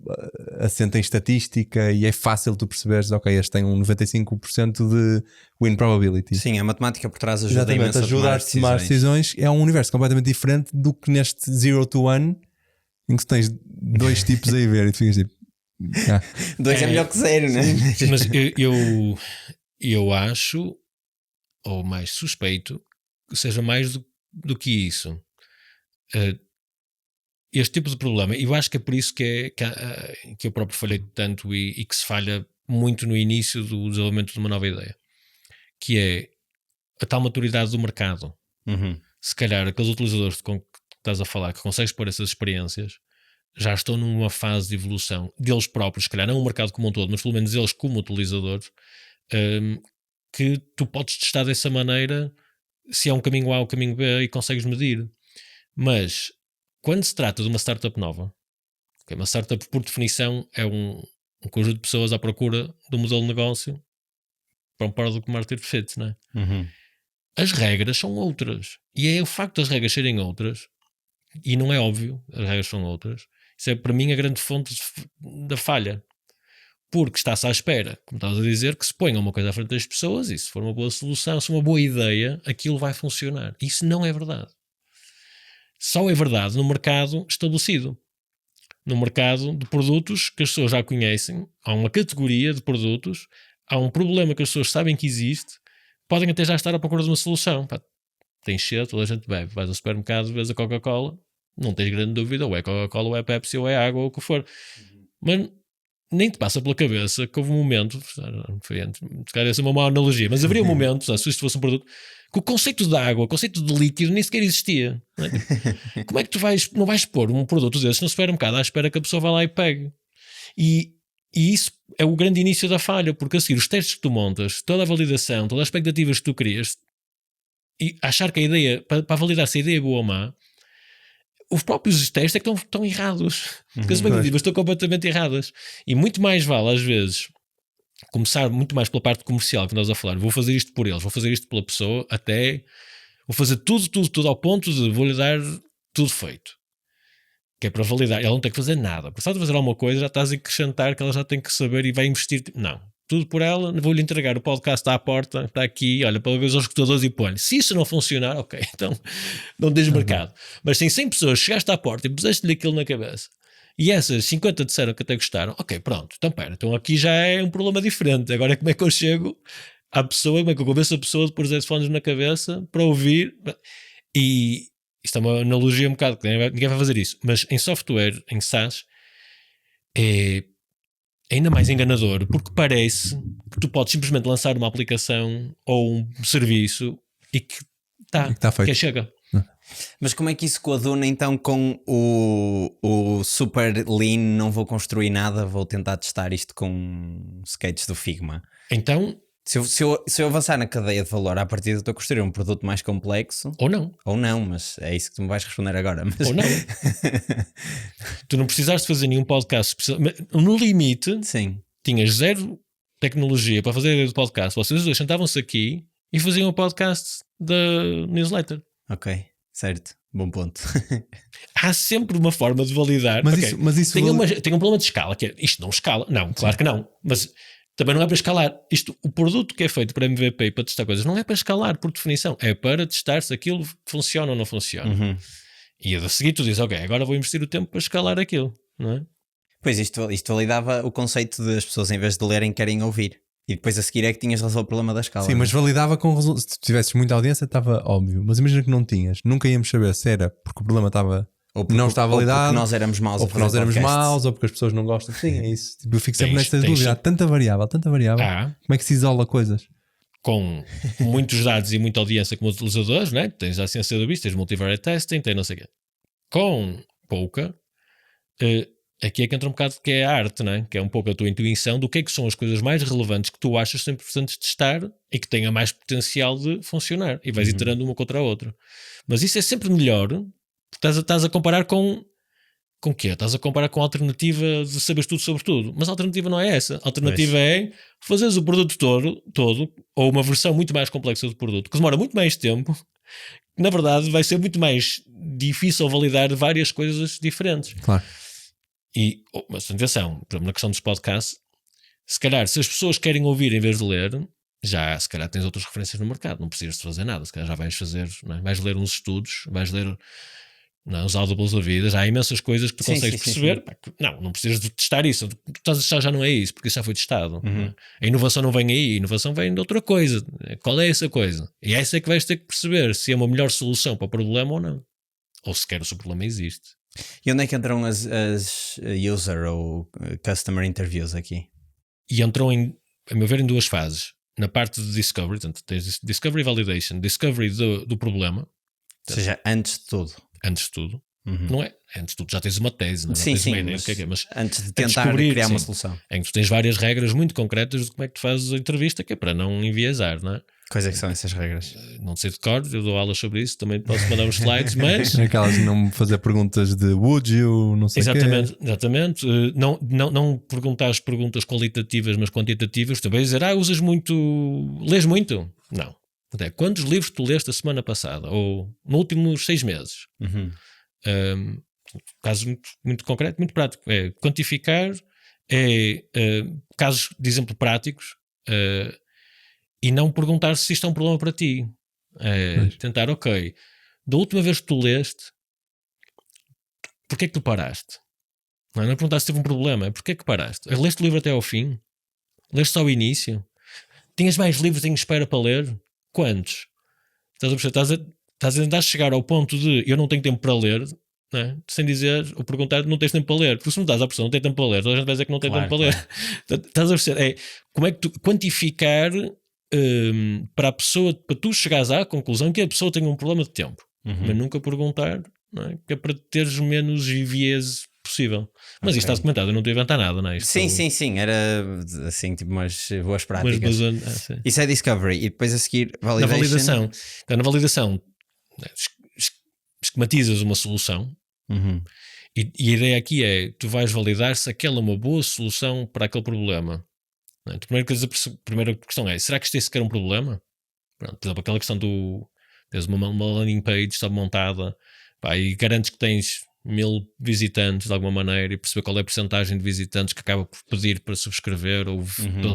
assente em estatística e é fácil tu perceberes, ok, este tem um 95% de win probability. Sim, a matemática por trás ajuda imenso a tomar decisões. É um universo completamente diferente do que neste 0 to 1, em que tens dois tipos aí a ver e tu ficas tipo... Dois é melhor que zero, não é? Mas eu acho, ou mais suspeito, que seja mais do que isso. Este tipo de problema, e eu acho que é por isso que eu próprio falhei tanto e que se falha muito no início do desenvolvimento de uma nova ideia, que é a tal maturidade do mercado. Se calhar aqueles utilizadores com que estás a falar, que consegues pôr essas experiências, já estão numa fase de evolução deles próprios, se calhar não o mercado como um todo, mas pelo menos eles como utilizadores, que tu podes testar dessa maneira se é um caminho A ou um caminho B e consegues medir. Mas quando se trata de uma startup nova, uma startup por definição é um conjunto de pessoas à procura do modelo de negócio para um product market fit, não é? As regras são outras, e é o facto das regras serem outras, e não é óbvio, as regras são outras, isso é para mim a grande fonte da falha, porque está-se à espera, como estavas a dizer, que se ponha uma coisa à frente das pessoas e se for uma boa solução, se for uma boa ideia, aquilo vai funcionar. Isso não é verdade. Só é verdade no mercado estabelecido, no mercado de produtos que as pessoas já conhecem, há uma categoria de produtos, há um problema que as pessoas sabem que existe, podem até já estar à procura de uma solução. Tens sede, toda a gente bebe, vais ao supermercado, vês a Coca-Cola, não tens grande dúvida, ou é Coca-Cola, ou é Pepsi, ou é água, ou o que for. Mas nem te passa pela cabeça que houve um momento, se calhar essa é uma má analogia, mas haveria um momento, se isto fosse um produto, que o conceito de água, o conceito de líquido nem sequer existia. Não é? Como é que tu não vais pôr um produto desses no supermercado à espera que a pessoa vá lá e pegue? E isso é o grande início da falha, porque a seguir os testes que tu montas, toda a validação, todas as expectativas que tu crias, e achar que a ideia, para validar se a ideia é boa ou má, os próprios testes é que estão errados, porque as expectativas estão completamente erradas, e muito mais vale às vezes começar muito mais pela parte comercial que nós a falar, vou fazer isto por eles, vou fazer isto pela pessoa, até vou fazer tudo ao ponto de vou-lhe dar tudo feito, que é para validar, ela não tem que fazer nada, por só de fazer alguma coisa já estás a acrescentar que ela já tem que saber e vai investir, não, tudo por ela, vou-lhe entregar o podcast à porta, está aqui, olha, para ver os escutadores e põe. Se isso não funcionar, ok, então não tens mercado. Mas tem 100 pessoas, chegaste à porta e puseste-lhe aquilo na cabeça, e essas 50 disseram que até gostaram, ok, pronto, então pera, então aqui já é um problema diferente. Agora como é que eu chego à pessoa, como é que eu convenço a pessoa de pôr os headphones na cabeça para ouvir? E isto é uma analogia um bocado, que ninguém vai fazer isso, mas em software, em SaaS, é ainda mais enganador, porque parece que tu podes simplesmente lançar uma aplicação ou um serviço e que está feito. Que chega. Mas como é que isso coaduna então com o super lean, não vou construir nada, vou tentar testar isto com skates do Figma? Então, se eu avançar na cadeia de valor, à partida estou a construir um produto mais complexo. Ou não, mas é isso que tu me vais responder agora. Mas... Ou não. Tu não precisaste fazer nenhum podcast. No limite, sim, tinhas zero tecnologia para fazer a ideia do podcast. Vocês dois sentavam-se aqui e faziam o podcast da newsletter. Ok, certo. Bom ponto. Há sempre uma forma de validar. Mas isso tem um problema de escala, que é isto não escala. Não, claro que não. Mas também não é para escalar. O produto que é feito para MVP e para testar coisas não é para escalar por definição. É para testar se aquilo funciona ou não funciona. Uhum. E a seguir tu dizes, ok, agora vou investir o tempo para escalar aquilo, não é? Pois isto validava o conceito de as pessoas em vez de lerem querem ouvir. E depois a seguir é que tinhas resolvido o problema da escala. Sim, mas validava com resultados. Se tivesses muita audiência estava óbvio. Mas imagina que não tinhas. Nunca íamos saber se era porque o problema estava... não está validado, ou porque nós éramos maus, ou porque nós éramos maus, ou porque as pessoas não gostam. Sim, é isso. Tipo, eu fico sempre nesta dúvida. Há tanta variável. Como é que se isola coisas? Com muitos dados e muita audiência como utilizadores, né? Tens a ciência do bicho, tens multivariate testing, tens não sei o quê. Com pouca, aqui é que entra um bocado que é a arte, né? Que é um pouco a tua intuição do que é que são as coisas mais relevantes que tu achas sempre importantes testar e que tenha mais potencial de funcionar. E vais iterando uma contra a outra. Mas isso é sempre melhor. Estás a comparar com o quê? Estás a comparar com a alternativa de saberes tudo sobre tudo. Mas a alternativa não é essa. A alternativa é fazeres o produto todo, ou uma versão muito mais complexa do produto, que demora muito mais tempo. Na verdade, vai ser muito mais difícil validar várias coisas diferentes. Claro. Mas atenção, na questão dos podcasts, se calhar, se as pessoas querem ouvir em vez de ler, já se calhar tens outras referências no mercado, não precisas de fazer nada. Se calhar já vais fazer, não é? Vais ler uns estudos, vais ler... Não, os audibles da vida, já há imensas coisas que tu consegues perceber. Sim. Não precisas de testar isso. O que tu estás a testar já não é isso, porque isso já foi testado. Uhum. A inovação não vem aí, a inovação vem de outra coisa. Qual é essa coisa? E essa é que vais ter que perceber se é uma melhor solução para o problema ou não. Ou sequer se o problema existe. E onde é que entram as user ou customer interviews aqui? E entram, a meu ver, em duas fases. Na parte de discovery, portanto, tens discovery e validation. Discovery do problema. Ou seja, antes de tudo. Antes de tudo, não é? Antes de tudo já tens uma tese, não é? Sim, tens uma ideia, ideia, mas antes de tentar criar uma solução. Em que tu tens várias regras muito concretas de como é que tu fazes a entrevista, que é para não enviesar, não é? Quais é que são essas regras? Não sei de cor, eu dou aulas sobre isso, também posso mandar uns slides, mas... Aquelas de não fazer perguntas de would you, não sei o quê. Exatamente. Não perguntar as perguntas qualitativas, mas quantitativas. Também dizer, lês muito? Não. Quantos livros tu leste a semana passada? Ou nos últimos 6 meses? Caso muito, muito concreto, muito prático. É quantificar, casos de exemplo práticos, e não perguntar se isto é um problema para ti. Tentar, ok, da última vez que tu leste, porquê é que tu paraste? Não é perguntar se teve um problema, é porquê é que paraste? Leste o livro até ao fim? Leste só o início? Tinhas mais livros em espera para ler? Quantos? Estás a tentar chegar ao ponto de eu não tenho tempo para ler, não é? Sem dizer ou perguntar não tens tempo para ler, porque se não estás à pressão, não tem tempo para ler, toda a gente vai dizer que não tem tempo para ler. Estás a perceber? Como é que tu quantificar para a pessoa, para tu chegares à conclusão que a pessoa tem um problema de tempo, mas nunca perguntar, não é? Que é para teres menos viés possível. Mas isto está documentado, eu não estou a inventar nada, não é? Sim, era assim, tipo umas boas práticas. Isso é discovery, e depois a seguir validation. Na validação esquematizas uma solução, e a ideia aqui é, tu vais validar se aquela é uma boa solução para aquele problema. A primeira questão é, será que isto é sequer um problema? Pronto, por exemplo, aquela questão tens uma landing page, está montada, e garantes que tens 1000 visitantes de alguma maneira e perceber qual é a porcentagem de visitantes que acaba por pedir para subscrever ou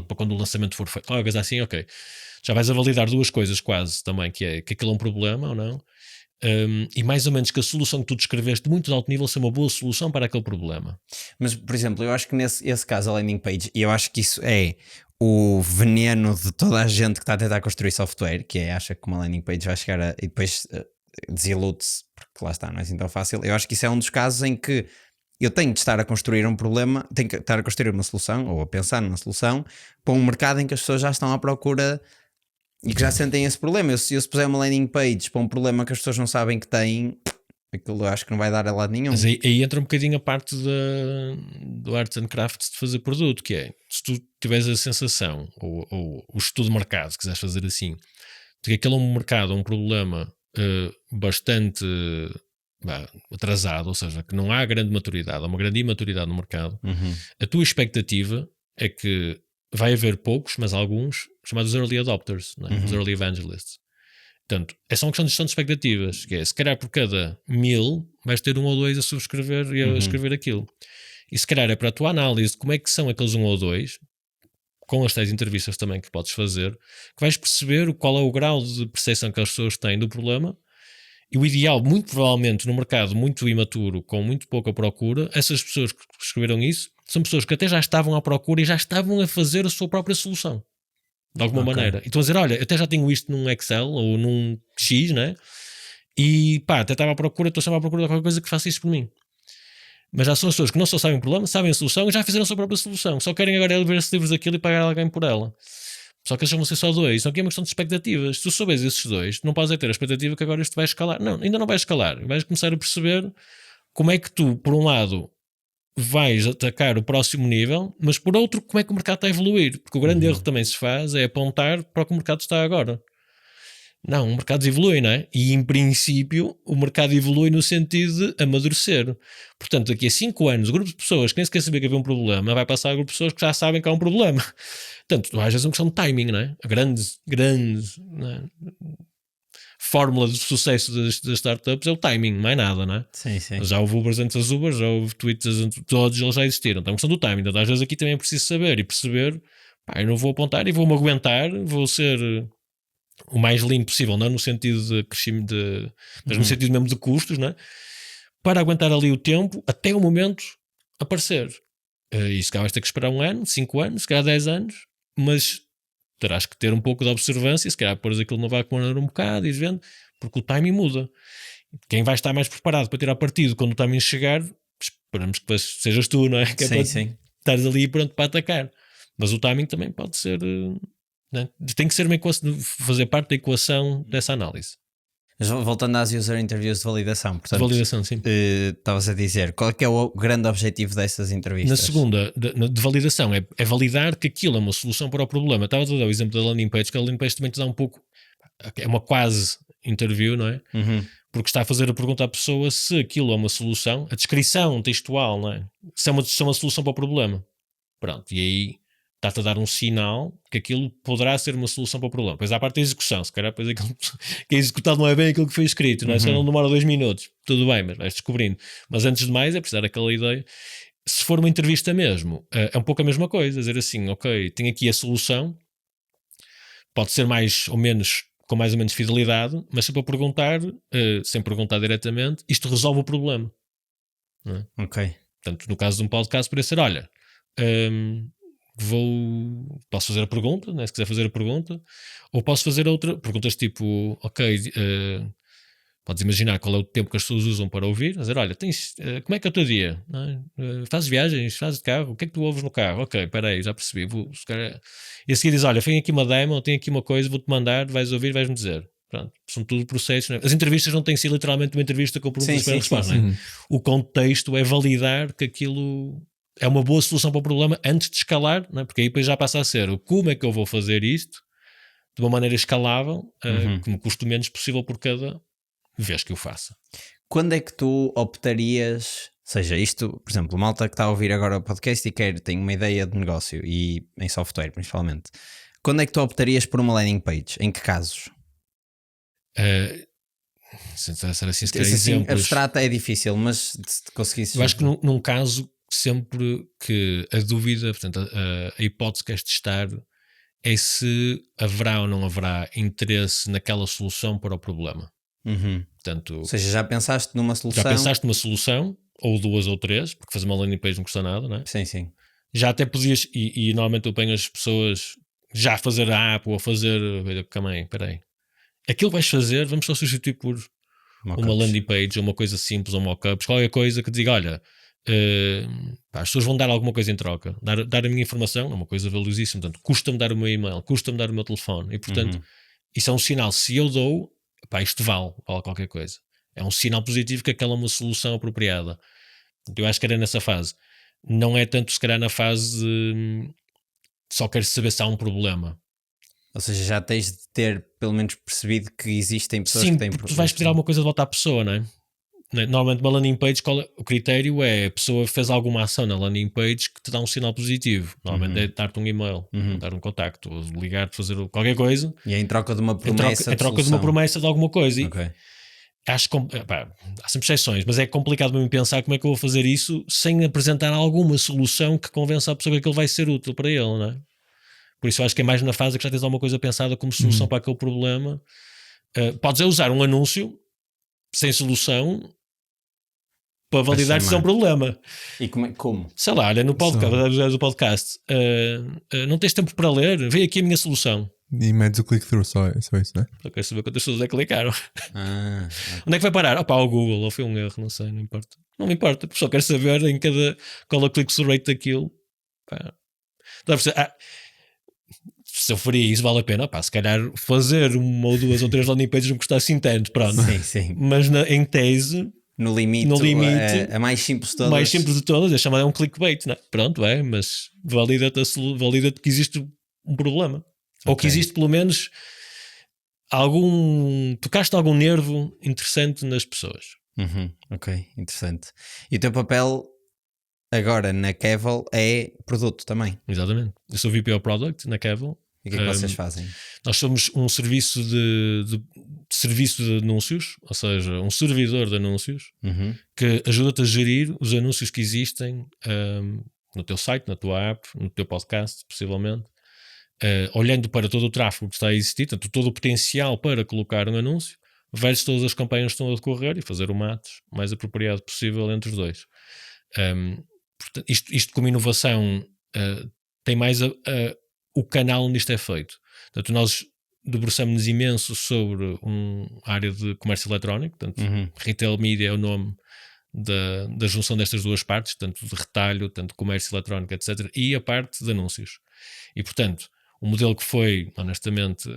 para quando o lançamento for feito. Uma coisa assim, ok. Já vais a validar duas coisas quase também, que é que aquilo é um problema ou não, e mais ou menos que a solução que tu descreveste muito de alto nível seja uma boa solução para aquele problema. Mas, por exemplo, eu acho que nesse caso a landing page, e eu acho que isso é o veneno de toda a gente que está a tentar construir software, que é acha que uma landing page vai chegar e depois desilude-se, porque lá está, não é assim tão fácil. Eu acho que isso é um dos casos em que eu tenho de estar a construir um problema, tenho que estar a construir uma solução ou a pensar numa solução para um mercado em que as pessoas já estão à procura e que já sentem esse problema. Se eu puser uma landing page para um problema que as pessoas não sabem que têm, aquilo eu acho que não vai dar a lado nenhum. Mas aí entra um bocadinho a parte do Arts and Crafts de fazer produto, que é, se tu tiveres a sensação, ou o estudo de mercado, se quiseres fazer assim, de que aquele é um mercado, um problema bastante atrasado, ou seja, que não há grande maturidade, há uma grande imaturidade no mercado, a tua expectativa é que vai haver poucos, mas alguns, chamados early adopters, não é? Os early evangelists. Portanto, é só uma questão de gestão de expectativas, que é, se calhar por cada 1000 vais ter 1 ou 2 a subscrever e a escrever aquilo. E se calhar é para a tua análise de como é que são aqueles 1 ou 2, com as tais entrevistas também que podes fazer, que vais perceber qual é o grau de percepção que as pessoas têm do problema. E o ideal, muito provavelmente, no mercado muito imaturo, com muito pouca procura, essas pessoas que escreveram isso são pessoas que até já estavam à procura e já estavam a fazer a sua própria solução. De alguma maneira. E estão a dizer, olha, eu até já tenho isto num Excel ou num X, né? E pá, até estava à procura, estou sempre à procura de qualquer coisa que faça isso por mim. Mas já são as pessoas que não só sabem o problema, sabem a solução e já fizeram a sua própria solução. Só querem agora ver esses livros daquilo e pagar alguém por ela. Só que eles vão ser só 2. Só que é uma questão de expectativas. Se tu souberes esses 2, não podes ter a expectativa que agora isto vai escalar. Não, ainda não vai escalar. Vais começar a perceber como é que tu, por um lado, vais atacar o próximo nível, mas por outro, como é que o mercado está a evoluir? Porque o grande erro que também se faz é apontar para o que o mercado está agora. Não, o mercado evolui, não é? E em princípio o mercado evolui no sentido de amadurecer. Portanto, daqui a 5 anos, o grupo de pessoas que nem sequer sabia que havia um problema vai passar a grupo de pessoas que já sabem que há um problema. Portanto, às vezes é uma questão de timing, não é? A grande não é? Fórmula de sucesso das startups é o timing, não é nada, não é? Sim, sim. Já houve Ubers antes das Ubers, já houve Twitters antes, todos eles já existiram. Então é uma questão do timing. Então, às vezes aqui também é preciso saber e perceber, pá, eu não vou apontar e vou-me aguentar, vou ser o mais limpo possível, não no sentido de crescimento, mas no sentido mesmo de custos, não é? Para aguentar ali o tempo até o momento aparecer. E se calhar vais ter que esperar 1 ano, 5 anos, se calhar 10 anos, mas terás que ter um pouco de observância, se calhar pôres aquilo não vai acumular um bocado e vendo, porque o timing muda. Quem vai estar mais preparado para tirar partido quando o timing chegar, esperamos que sejas tu, não é? Que sim, é sim. Estares ali pronto para atacar. Mas o timing também pode ser... Né? Tem que ser uma equação, fazer parte da equação dessa análise. Mas voltando às user interviews de validação, portanto, De validação, sim. Estavas a dizer, qual é que é o grande objetivo dessas entrevistas? Na segunda, de validação, é validar que aquilo é uma solução para o problema. Estava a dar o exemplo da landing page, que a landing page também te dá um pouco, é uma quase interview, não é? Porque está a fazer a pergunta à pessoa se aquilo é uma solução, a descrição textual, não é? Se é uma solução para o problema. Pronto, e aí está-te a dar um sinal que aquilo poderá ser uma solução para o problema. Depois há a parte da execução, se calhar depois aquilo que é executado não é bem aquilo que foi escrito, não é? Se não demora 2 minutos, tudo bem, mas vais descobrindo. Mas antes de mais é precisar daquela ideia. Se for uma entrevista mesmo, é um pouco a mesma coisa, dizer assim, ok, tenho aqui a solução, pode ser mais ou menos, com mais ou menos fidelidade, mas sempre a perguntar, sem perguntar diretamente, isto resolve o problema. Não é? Ok. Portanto, no caso de um podcast, poderia ser, olha, posso fazer a pergunta, né, se quiser fazer a pergunta, ou posso fazer outra, perguntas tipo, ok, podes imaginar qual é o tempo que as pessoas usam para ouvir, dizer, olha, como é que é o teu dia? Fazes viagens, fazes de carro, o que é que tu ouves no carro? Ok, espera aí, já percebi. E a seguir diz, olha, tenho aqui uma demo, tenho aqui uma coisa, vou-te mandar, vais ouvir, vais-me dizer. Pronto, são tudo processos. Né? As entrevistas não têm sido literalmente uma entrevista com perguntas para resposta. Né? O contexto é validar que aquilo é uma boa solução para o problema antes de escalar, né? Porque aí depois já passa a ser como é que eu vou fazer isto de uma maneira escalável, que me custe o menos possível por cada vez que eu faça. Quando é que tu optarias, seja isto, por exemplo, o malta que está a ouvir agora o podcast e tem uma ideia de negócio e em software principalmente, quando é que tu optarias por uma landing page? Em que casos? Se era assim, se calhar exemplos. Abstrata é difícil, mas se conseguisse. Eu acho que num caso, sempre que a dúvida, portanto, a hipótese que queres testar é se haverá ou não haverá interesse naquela solução para o problema. Portanto, ou seja, já pensaste numa solução. Já pensaste numa solução, ou 2 ou 3, porque fazer uma landing page não custa nada, não é? Sim. Já até podias, e normalmente eu ponho as pessoas já a fazer a app ou a fazer. Calma aí, espera aí. Aquilo que vais fazer, vamos só substituir por uma landing page ou uma coisa simples, ou mockups, qualquer coisa que te diga: olha, as pessoas vão dar alguma coisa em troca, dar a minha informação é uma coisa valiosíssima, portanto, custa-me dar o meu e-mail, custa-me dar o meu telefone, e portanto, isso é um sinal. Se eu dou, isto vale qualquer coisa. É um sinal positivo que aquela é uma solução apropriada. Eu acho que era nessa fase. Não é tanto, se calhar, na fase de só queres saber se há um problema. Ou seja, já tens de ter pelo menos percebido que existem pessoas que têm problemas. Sim, tu vais pedir alguma coisa de volta à pessoa, não é? Normalmente uma landing page, o critério é a pessoa fez alguma ação na landing page que te dá um sinal positivo. Normalmente é dar-te um e-mail, dar um contacto, ou ligar-te, fazer qualquer coisa. E é em troca de uma promessa. Em troca de uma promessa de alguma coisa. Okay. Acho que há sempre exceções, mas é complicado para mim pensar como é que eu vou fazer isso sem apresentar alguma solução que convença a pessoa que aquilo vai ser útil para ele, não é? Por isso eu acho que é mais na fase que já tens alguma coisa pensada como solução para aquele problema. Podes usar um anúncio sem solução para validar se é um problema. E como? Sei lá, olha, no podcast, não tens tempo para ler, vem aqui a minha solução. E medes o click-through, só isso, não é? Eu quero saber quantas pessoas é que clicaram. Onde é que vai parar? Ao Google, ou foi um erro, não sei, não importa. Não me importa, só quero saber qual é o click-through rate daquilo. Se eu faria isso, vale a pena. Se calhar fazer 1 ou 2 ou 3 landing pages não custa assim tanto, pronto. Sim. Mas em tese... No limite a mais simples de todas. Mais simples de todas é chamada um clickbait, não é? Pronto, mas valida-te que existe um problema. Okay. Ou que existe pelo menos tocaste algum nervo interessante nas pessoas. Ok, interessante. E o teu papel agora na Kevel é produto também? Exatamente. Eu sou VP of Product na Kevel. E o que é que vocês fazem? Nós somos um serviço de anúncios, ou seja, um servidor de anúncios que ajuda-te a gerir os anúncios que existem no teu site, na tua app, no teu podcast, possivelmente, olhando para todo o tráfego que está a existir, portanto, todo o potencial para colocar um anúncio, versus todas as campanhas que estão a decorrer e fazer o match mais apropriado possível entre os dois. Portanto, isto como inovação tem mais o canal onde isto é feito. Portanto, nós debruçamos-nos imenso sobre uma área de comércio eletrónico, portanto, retail media é o nome da junção destas duas partes, tanto de retalho, tanto de comércio eletrónico, etc., e a parte de anúncios. E, portanto, o modelo que foi, honestamente,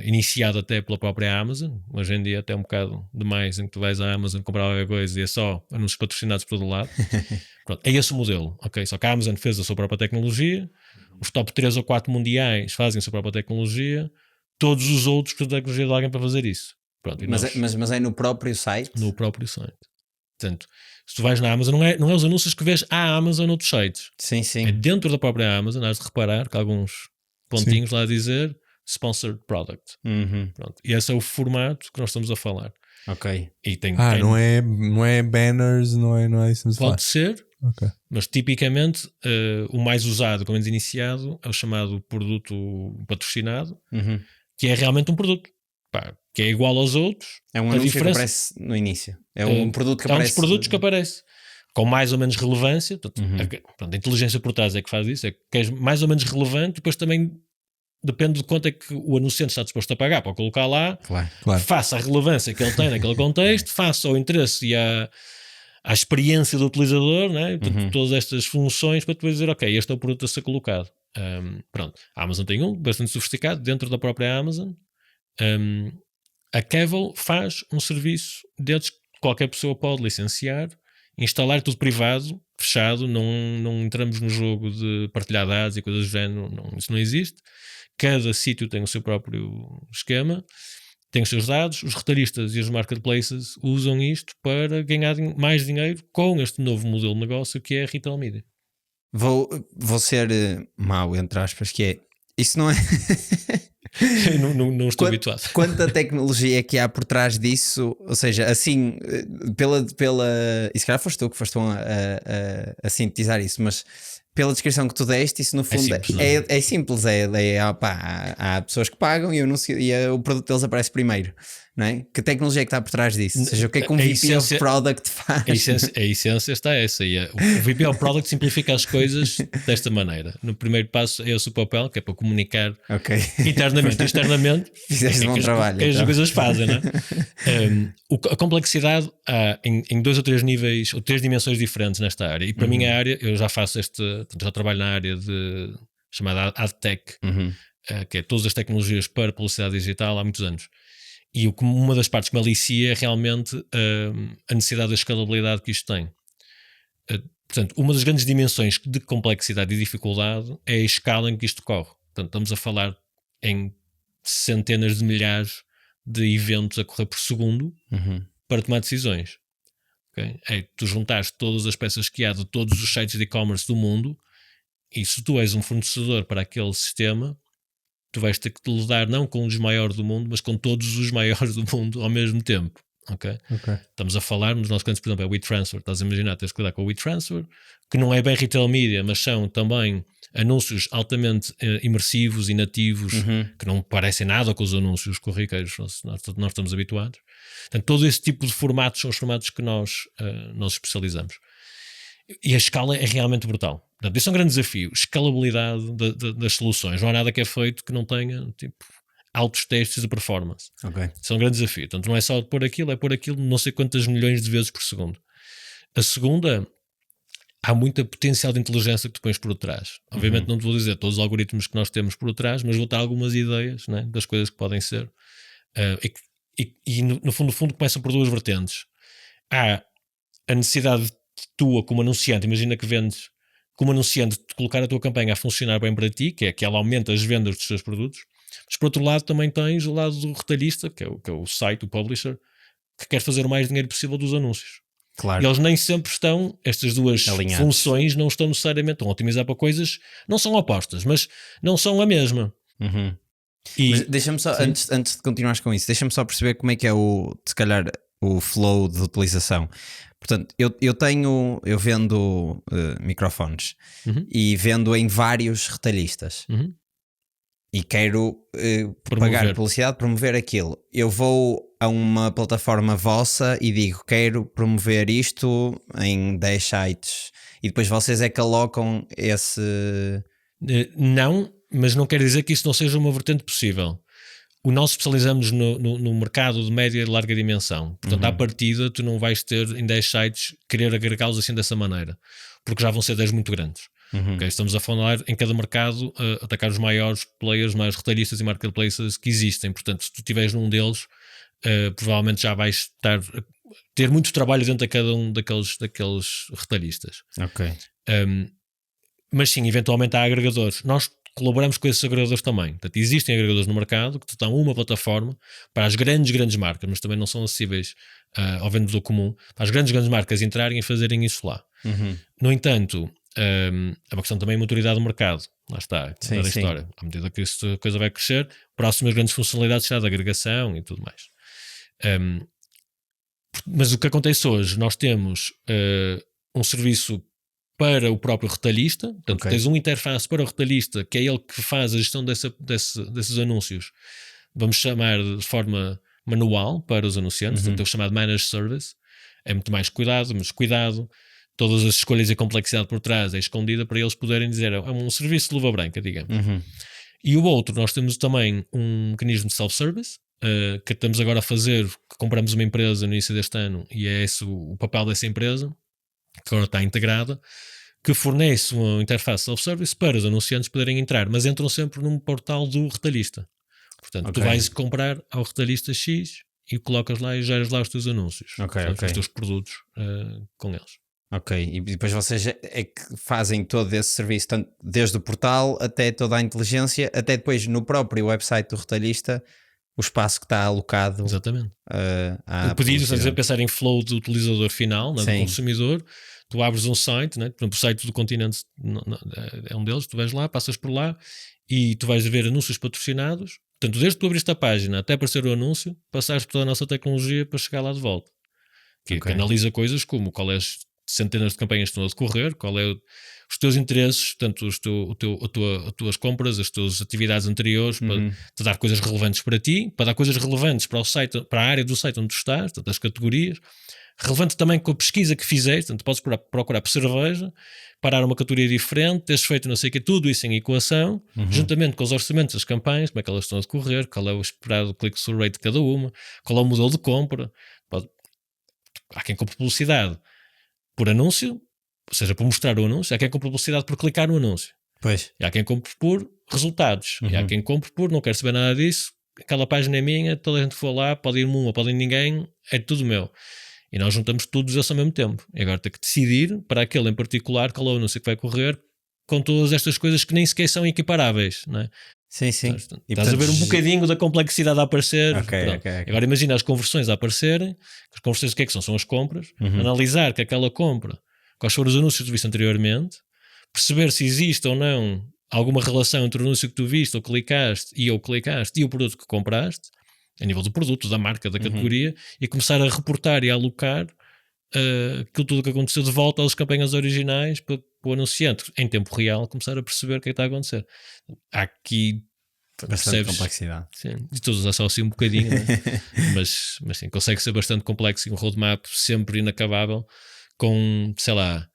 iniciado até pela própria Amazon, hoje em dia até um bocado demais, em que tu vais à Amazon comprar alguma coisa e é só anúncios patrocinados por todo lado. Pronto, é esse o modelo, ok? Só que a Amazon fez a sua própria tecnologia, os top 3 ou 4 mundiais fazem a sua própria tecnologia, todos os outros que a tecnologia de alguém para fazer isso. Pronto, mas é no próprio site? No próprio site. Portanto, se tu vais na Amazon, não é os anúncios que vês à Amazon noutros sites. Sim. É dentro da própria Amazon, has de reparar que há alguns pontinhos lá a dizer Sponsored Product. Pronto. E esse é o formato que nós estamos a falar. Ok. E não é banners, não é isso. Pode ser, mas tipicamente o mais usado, pelo menos iniciado, é o chamado produto patrocinado, que é realmente um produto. Que é igual aos outros. É um anúncio que aparece no início. É um produto que aparece. É um dos produtos que aparece. Com mais ou menos relevância. Portanto, a inteligência por trás é que faz isso. É que é mais ou menos relevante. Depois também depende de quanto é que o anunciante está disposto a pagar para colocar lá. Claro. Faça a relevância que ele tem naquele contexto. Faça o interesse e a experiência do utilizador, né? Portanto, todas estas funções para depois dizer, ok, este é o produto a ser colocado. Pronto. A Amazon tem bastante sofisticado dentro da própria Amazon. A Kevel faz um serviço desses que qualquer pessoa pode licenciar, instalar tudo privado, fechado, não entramos no jogo de partilhar dados e coisas do género, isso não existe. Cada sítio tem o seu próprio esquema, tem os seus dados, os retalhistas e os marketplaces usam isto para ganhar mais dinheiro com este novo modelo de negócio que é a Retail Media. Vou ser mau, entre aspas, que é, isso não é... não estou habituado. Quanta tecnologia é que há por trás disso? Ou seja, assim, e se calhar foste tu que foste a sintetizar isso, mas pela descrição que tu deste, isso no fundo é simples. Há pessoas que pagam e o produto deles aparece primeiro, não é? Que tecnologia é que está por trás disso? Ou seja, o que é que um VP of Product faz? A essência está essa. O VP of Product simplifica as coisas desta maneira. No primeiro passo é esse o papel, que é para comunicar internamente e externamente. Fizeste bom trabalho. Que as coisas fazem, não é? A complexidade há em 2 ou 3 níveis, ou 3 dimensões diferentes nesta área. E para mim a área, eu já faço já trabalho na área chamada AdTech, que é todas as tecnologias para publicidade digital há muitos anos. E uma das partes que me alicia é realmente a necessidade da escalabilidade que isto tem. Portanto, uma das grandes dimensões de complexidade e dificuldade é a escala em que isto corre. Portanto, estamos a falar em centenas de milhares de eventos a correr por segundo para tomar decisões. Okay? É tu juntares todas as peças que há de todos os sites de e-commerce do mundo, e se tu és um fornecedor para aquele sistema, tu vais ter que lidar não com os maiores do mundo, mas com todos os maiores do mundo ao mesmo tempo. Okay? Estamos a falar nos nossos clientes, por exemplo, é o WeTransfer. Estás a imaginar, tens que lidar com o WeTransfer, que não é bem retail media, mas são também anúncios altamente imersivos e nativos, que não parecem nada com os anúncios corriqueiros nós estamos habituados. Portanto, todo esse tipo de formatos são os formatos que nós especializamos. E a escala é realmente brutal. Portanto, isso é um grande desafio. Escalabilidade das soluções. Não há nada que é feito que não tenha altos testes de performance. Isso é um grande desafio. Portanto, não é só pôr aquilo, é pôr aquilo não sei quantas milhões de vezes por segundo. A segunda, há muita potencial de inteligência que tu pões por trás. Obviamente não te vou dizer todos os algoritmos que nós temos por trás, mas vou dar algumas ideias, né, das coisas que podem ser. E no fundo começam por 2 vertentes. Há a necessidade tua como anunciante, imagina que vendes como anunciante, de colocar a tua campanha a funcionar bem para ti, que é que ela aumenta as vendas dos teus produtos, mas por outro lado também tens o lado do retalhista, que é o site, o publisher, que quer fazer o mais dinheiro possível dos anúncios. Claro. E eles nem sempre estão, estas duas funções não estão necessariamente, estão a otimizar para coisas, não são opostas, mas não são a mesma. Mas deixa-me só, antes de continuares com isso, deixa-me só perceber como é que é se calhar o flow de utilização. Portanto, eu vendo microfones e vendo em vários retalhistas e quero pagar publicidade, promover aquilo. Eu vou a uma plataforma vossa e digo, quero promover isto em 10 sites, e depois vocês é que alocam esse... Não, mas não quer dizer que isso não seja uma vertente possível. Nós especializamos no mercado de média e larga dimensão. Portanto, à partida, tu não vais ter em 10 sites querer agregá-los assim dessa maneira, porque já vão ser 10 muito grandes. Okay? Estamos a falar em cada mercado atacar os maiores players, maiores retalhistas e marketplaces que existem. Portanto, se tu estiveres num deles, provavelmente já vais ter muito trabalho dentro de cada um daqueles retalhistas. Mas sim, eventualmente há agregadores. Nós colaboramos com esses agregadores também. Portanto, existem agregadores no mercado que te dão uma plataforma para as grandes marcas, mas também não são acessíveis ao vendedor comum, para as grandes marcas entrarem e fazerem isso lá. No entanto, é uma questão também de maturidade do mercado. Lá está, a história. À medida que a coisa vai crescer, próximas grandes funcionalidades será de agregação e tudo mais. Mas o que acontece hoje, nós temos um serviço para o próprio retalhista, portanto tens uma interface para o retalhista, que é ele que faz a gestão desses anúncios, vamos chamar de forma manual para os anunciantes, portanto é o chamado Managed Service, é muito mais cuidado, todas as escolhas e a complexidade por trás é escondida para eles poderem dizer, é um serviço de luva branca, digamos. E o outro, nós temos também um mecanismo de self-service, que estamos agora a fazer, que compramos uma empresa no início deste ano, e é esse o papel dessa empresa, que agora está integrada, que fornece uma interface self-service para os anunciantes poderem entrar, mas entram sempre num portal do retalhista. Portanto, tu vais comprar ao retalhista X e colocas lá e geras lá os teus anúncios, os teus produtos com eles. E depois vocês é que fazem todo esse serviço, tanto desde o portal até toda a inteligência, até depois no próprio website do retalhista, o espaço que está alocado. Exatamente. O pedido, estás a pensar em flow do utilizador final, do consumidor. tu abres um site, né? Por exemplo, o site do Continente é um deles, tu vais lá, passas por lá e tu vais ver anúncios patrocinados. Portanto, desde que tu abriste a página até aparecer o anúncio, passaste pela nossa tecnologia para chegar lá de volta. Que analisa coisas como qual é as centenas de campanhas que estão a decorrer, qual é os teus interesses, portanto, as tuas compras, as tuas atividades anteriores, para te dar coisas relevantes para ti, para dar coisas relevantes para o site, para a área do site onde tu estás, portanto, as categorias. Relevante também com a pesquisa que fizeste, portanto, podes procurar por cerveja, parar uma categoria diferente, teres feito não sei o que, tudo isso em equação, juntamente com os orçamentos das campanhas, como é que elas estão a decorrer, qual é o esperado click-through rate de cada uma, qual é o modelo de compra. Há quem compre publicidade por anúncio, ou seja, por mostrar o anúncio, há quem compre publicidade por clicar no anúncio. Pois. E há quem compre por resultados, e há quem compre por não quero saber nada disso, aquela página é minha, toda a gente for lá, pode ir uma, pode ir ninguém, é tudo meu. E nós juntamos todos isso ao mesmo tempo. E agora tem que decidir, para aquele em particular, qual é o anúncio que vai correr, com todas estas coisas que nem sequer são equiparáveis, não é? Sim, sim. Estás a ver um bocadinho da complexidade a aparecer. Okay. Agora imagina as conversões a aparecerem. As conversões, o que é que são? São as compras. Analisar que aquela compra, quais foram os anúncios que tu viste anteriormente, perceber se existe ou não alguma relação entre o anúncio que tu viste ou clicaste e o produto que compraste, a nível do produto, da marca, da categoria, e começar a reportar e a alocar aquilo tudo que aconteceu de volta às campanhas originais para o anunciante, em tempo real, começar a perceber o que é que está a acontecer. Há aqui bastante complexidade. Sim, de todos é só assim um bocadinho, né? mas sim, consegue ser bastante complexo e um roadmap sempre inacabável, com, sei lá,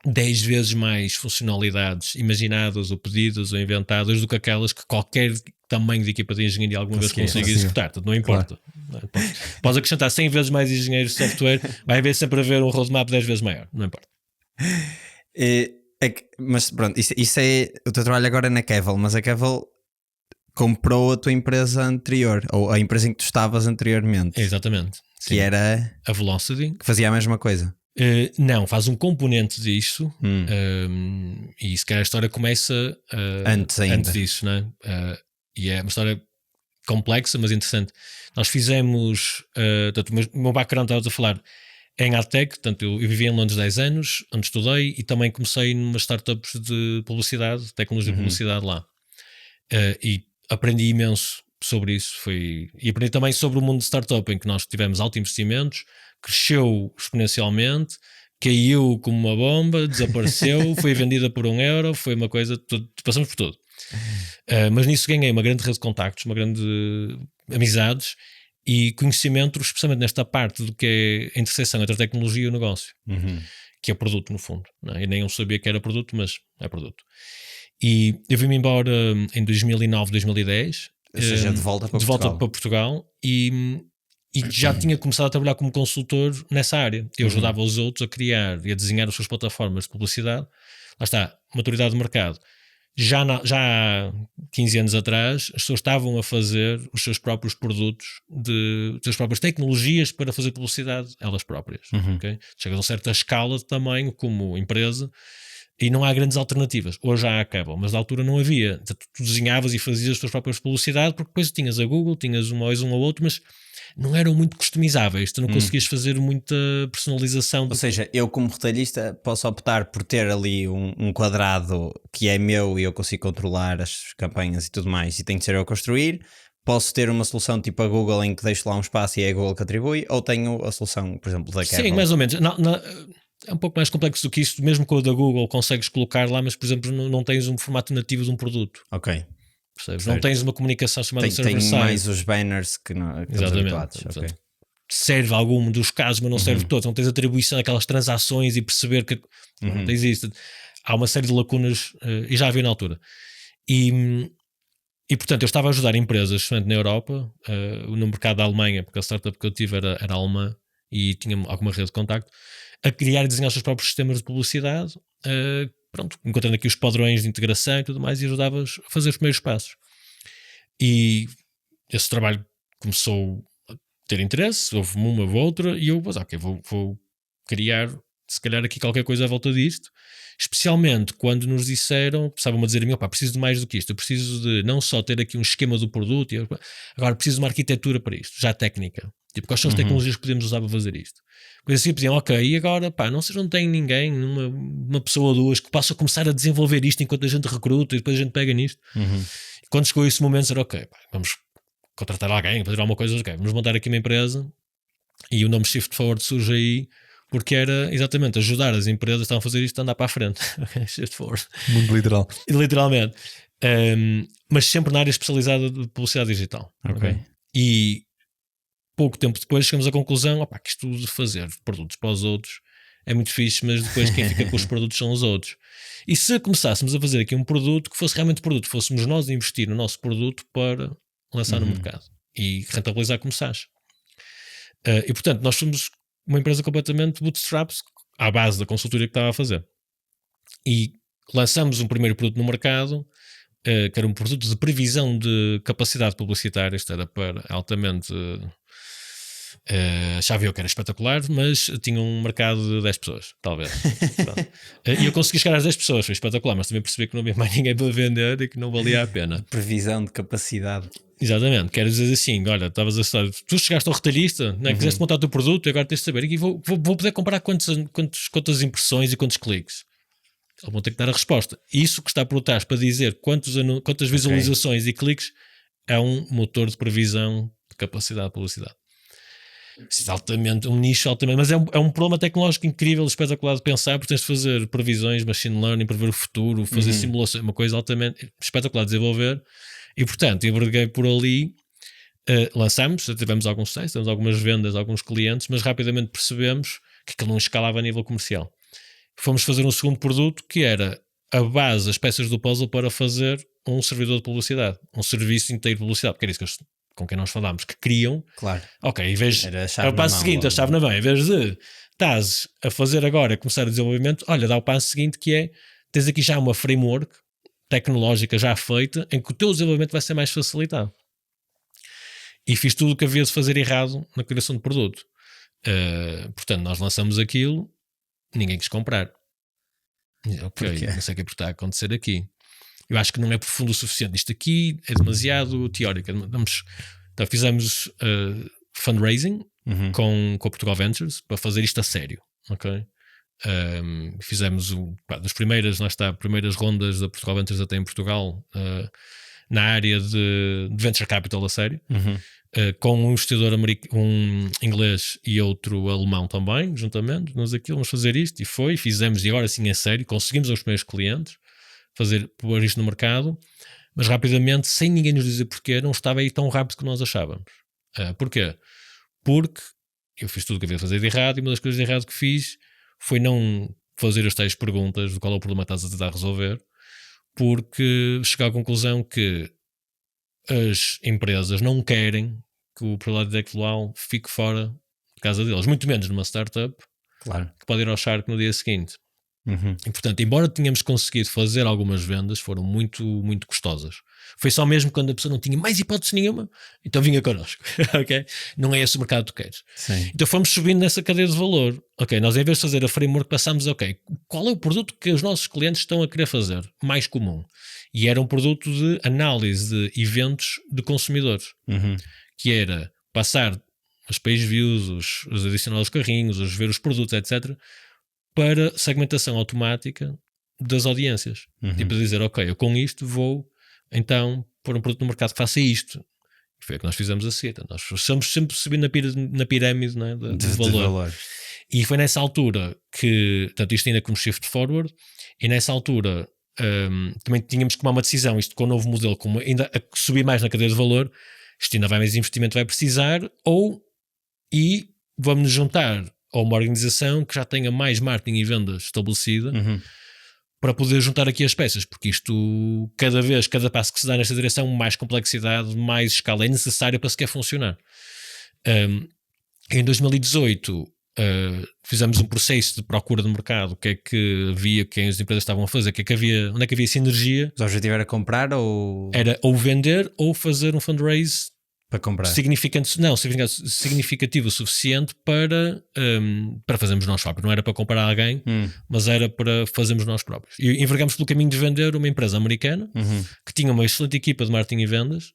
10 vezes mais funcionalidades imaginadas ou pedidas ou inventadas do que aquelas que qualquer tamanho de equipa de engenharia alguma vez consiga executar. Portanto, não importa. Claro. Podes acrescentar 100 vezes mais engenheiros de software, vai haver sempre a ver um roadmap 10 vezes maior. Não importa. Mas pronto, isso é o teu trabalho agora na Kevel, mas a Kevel comprou a tua empresa anterior, ou a empresa em que tu estavas anteriormente. Exatamente. Que era a Velocity, que fazia a mesma coisa. Não, faz um componente disso, e se calhar a história começa antes disso, né? E é uma história complexa, mas interessante. Nós fizemos, o meu background, estava a falar, em AdTech, portanto eu vivi em Londres 10 anos, onde estudei, e também comecei numa startups de publicidade, tecnologia de publicidade lá, e aprendi imenso sobre isso, e aprendi também sobre o mundo de startup, em que nós tivemos altos investimentos, cresceu exponencialmente, caiu como uma bomba, desapareceu, foi vendida por €1, foi uma coisa, passamos por tudo. Mas nisso ganhei uma grande rede de contactos, uma grande amizades e conhecimento, especialmente nesta parte do que é a interseção entre a tecnologia e o negócio, que é produto no fundo, não é? Eu nem eu sabia que era produto, mas é produto. E eu vim-me embora em 2009, 2010, ou seja, de volta para Portugal e já tinha começado a trabalhar como consultor nessa área. Eu ajudava os outros a criar e a desenhar as suas plataformas de publicidade. Lá está, maturidade de mercado. Já há 15 anos atrás, as pessoas estavam a fazer os seus próprios produtos, as suas próprias tecnologias para fazer publicidade elas próprias. Okay? Chega a uma certa escala de tamanho como empresa e não há grandes alternativas. Hoje já acabam, mas na altura não havia. Tu desenhavas e fazias as tuas próprias publicidades, porque depois tinhas a Google, tinhas um ou outro, mas não eram muito customizáveis, tu não conseguias fazer muita personalização. Ou seja, eu como retalhista posso optar por ter ali um quadrado que é meu e eu consigo controlar as campanhas e tudo mais, e tem que ser eu a construir. Posso ter uma solução tipo a Google em que deixo lá um espaço e é a Google que atribui, ou tenho a solução, por exemplo, da Kevel? Sim, mais ou menos. É um pouco mais complexo do que isso. Mesmo com o da Google consegues colocar lá, mas por exemplo não tens um formato nativo de um produto. Ok. Percebes? Não tens uma comunicação chamada server side. Tem mais os banners que estamos habituados. Okay. Serve algum dos casos, mas não serve todos. Não tens atribuição daquelas transações e perceber que não tens isso. Há uma série de lacunas e já havia na altura. E portanto eu estava a ajudar empresas, especialmente na Europa, no mercado da Alemanha, porque a startup que eu tive era alemã e tinha alguma rede de contacto, a criar e desenhar os seus próprios sistemas de publicidade, encontrando aqui os padrões de integração e tudo mais, e ajudava-os a fazer os primeiros passos. E esse trabalho começou a ter interesse, houve uma ou outra, e eu, vou criar se calhar aqui qualquer coisa à volta disto, especialmente quando nos disseram, estavam a dizer a mim, preciso de mais do que isto, eu preciso de não só ter aqui um esquema do produto, agora preciso de uma arquitetura para isto, já técnica. Tipo, quais são as tecnologias que podemos usar para fazer isto? Pois assim, diziam, ok, e agora, não tem ninguém, uma pessoa ou duas que possa começar a desenvolver isto enquanto a gente recruta e depois a gente pega nisto. E quando chegou esse momento, era ok, vamos contratar alguém, fazer alguma coisa, ok, vamos montar aqui uma empresa. E o nome Shift Forward surge aí porque era exatamente ajudar as empresas que estavam a fazer isto a andar para a frente. Shift Forward. Mundo literal. Literalmente. Mas sempre na área especializada de publicidade digital. Ok. E pouco tempo depois chegamos à conclusão que isto de fazer produtos para os outros é muito fixe, mas depois quem fica com os produtos são os outros. E se começássemos a fazer aqui um produto que fosse realmente produto, fôssemos nós a investir no nosso produto para lançar no mercado e rentabilizar como SaaS. E portanto nós somos uma empresa completamente bootstraps à base da consultoria que estava a fazer, e lançamos um primeiro produto no mercado, que era um produto de previsão de capacidade publicitária. Isto era para altamente já viu que era espetacular, mas tinha um mercado de 10 pessoas, talvez. E eu consegui chegar às 10 pessoas, foi espetacular, mas também percebi que não havia mais ninguém para vender e que não valia a pena. Previsão de capacidade. Exatamente, quero dizer assim, olha, estavas a estar, tu chegaste ao retalhista, né, quiseste montar o teu produto e agora tens de saber, e vou poder comparar quantas impressões e quantos cliques. Eles vão ter que dar a resposta. Isso que está por trás para dizer quantas visualizações e cliques é um motor de previsão de capacidade de publicidade. Isso é altamente, um nicho altamente, mas é um problema tecnológico incrível, espetacular de pensar, porque tens de fazer previsões, machine learning, prever o futuro, fazer simulação, uma coisa altamente espetacular de desenvolver. E portanto, enverguei por ali, lançamos, tivemos algum sucesso, tivemos algumas vendas, alguns clientes, mas rapidamente percebemos que aquilo não escalava a nível comercial. Fomos fazer um segundo produto que era a base, as peças do puzzle para fazer um servidor de publicidade, um serviço inteiro de publicidade, porque era isso com quem nós falámos, que queriam. Claro. Ok, em vez o passo seguinte, a chave na mão, em vez de estás a fazer agora, começar o desenvolvimento, olha, dá o passo seguinte, que é, tens aqui já uma framework tecnológica já feita, em que o teu desenvolvimento vai ser mais facilitado. E fiz tudo o que havia de fazer errado na criação de produto. Portanto, nós lançamos aquilo, ninguém quis comprar. Ok, não sei o que é que está a acontecer aqui. Eu acho que não é profundo o suficiente. Isto aqui é demasiado teórico. Então fizemos fundraising com a Portugal Ventures para fazer isto a sério. Ok? Fizemos das primeiras rondas da Portugal Ventures até em Portugal, na área de venture capital a sério, com um investidor um inglês e outro alemão também, juntamente. Nós aqui vamos fazer isto, e fizemos, e agora sim a sério, conseguimos os primeiros clientes, pôr isto no mercado, mas rapidamente, sem ninguém nos dizer porquê, não estava aí tão rápido que nós achávamos. Porquê? Porque eu fiz tudo o que havia de fazer de errado, e uma das coisas de errado que fiz foi não fazer as tais perguntas de qual é o problema que estás a tentar resolver, porque cheguei à conclusão que as empresas não querem que o proprietário intelectual fique fora de casa deles, muito menos numa startup, claro, que pode ir ao Shark no dia seguinte. E portanto, embora tenhamos conseguido fazer algumas vendas, foram muito, muito custosas. Foi só mesmo quando a pessoa não tinha mais hipótese nenhuma, então vinha connosco. Okay? Não é esse o mercado que tu queres. Sim. Então fomos subindo nessa cadeia de valor. Ok, nós em vez de fazer a framework passámos a qual é o produto que os nossos clientes estão a querer fazer mais comum? E era um produto de análise de eventos de consumidores, que era passar os page views, os adicionar aos carrinhos, os ver os produtos, etc., para segmentação automática das audiências. Tipo, dizer, ok, eu com isto vou então pôr um produto no mercado que faça isto. E foi o que nós fizemos a seguir. Então, nós estamos sempre subindo na pirâmide, não é? de valor. E foi nessa altura que, portanto, isto ainda como Shift Forward, e nessa altura também tínhamos que tomar uma decisão, isto com o novo modelo, como ainda a subir mais na cadeia de valor, isto ainda vai mais investimento, vai precisar, e vamos nos juntar a uma organização que já tenha mais marketing e vendas estabelecida, para poder juntar aqui as peças, porque isto, cada passo que se dá nesta direção, mais complexidade, mais escala é necessária para sequer funcionar. Em 2018 fizemos um processo de procura de mercado, o que é que havia, quem as empresas estavam a fazer, onde é que havia sinergia. O objetivo era comprar ou... Era ou vender ou fazer um fundraise para comprar. Significativo o suficiente para fazermos nós próprios. Não era para comprar a alguém, mas era para fazermos nós próprios. E envergamos pelo caminho de vender uma empresa americana que tinha uma excelente equipa de marketing e vendas,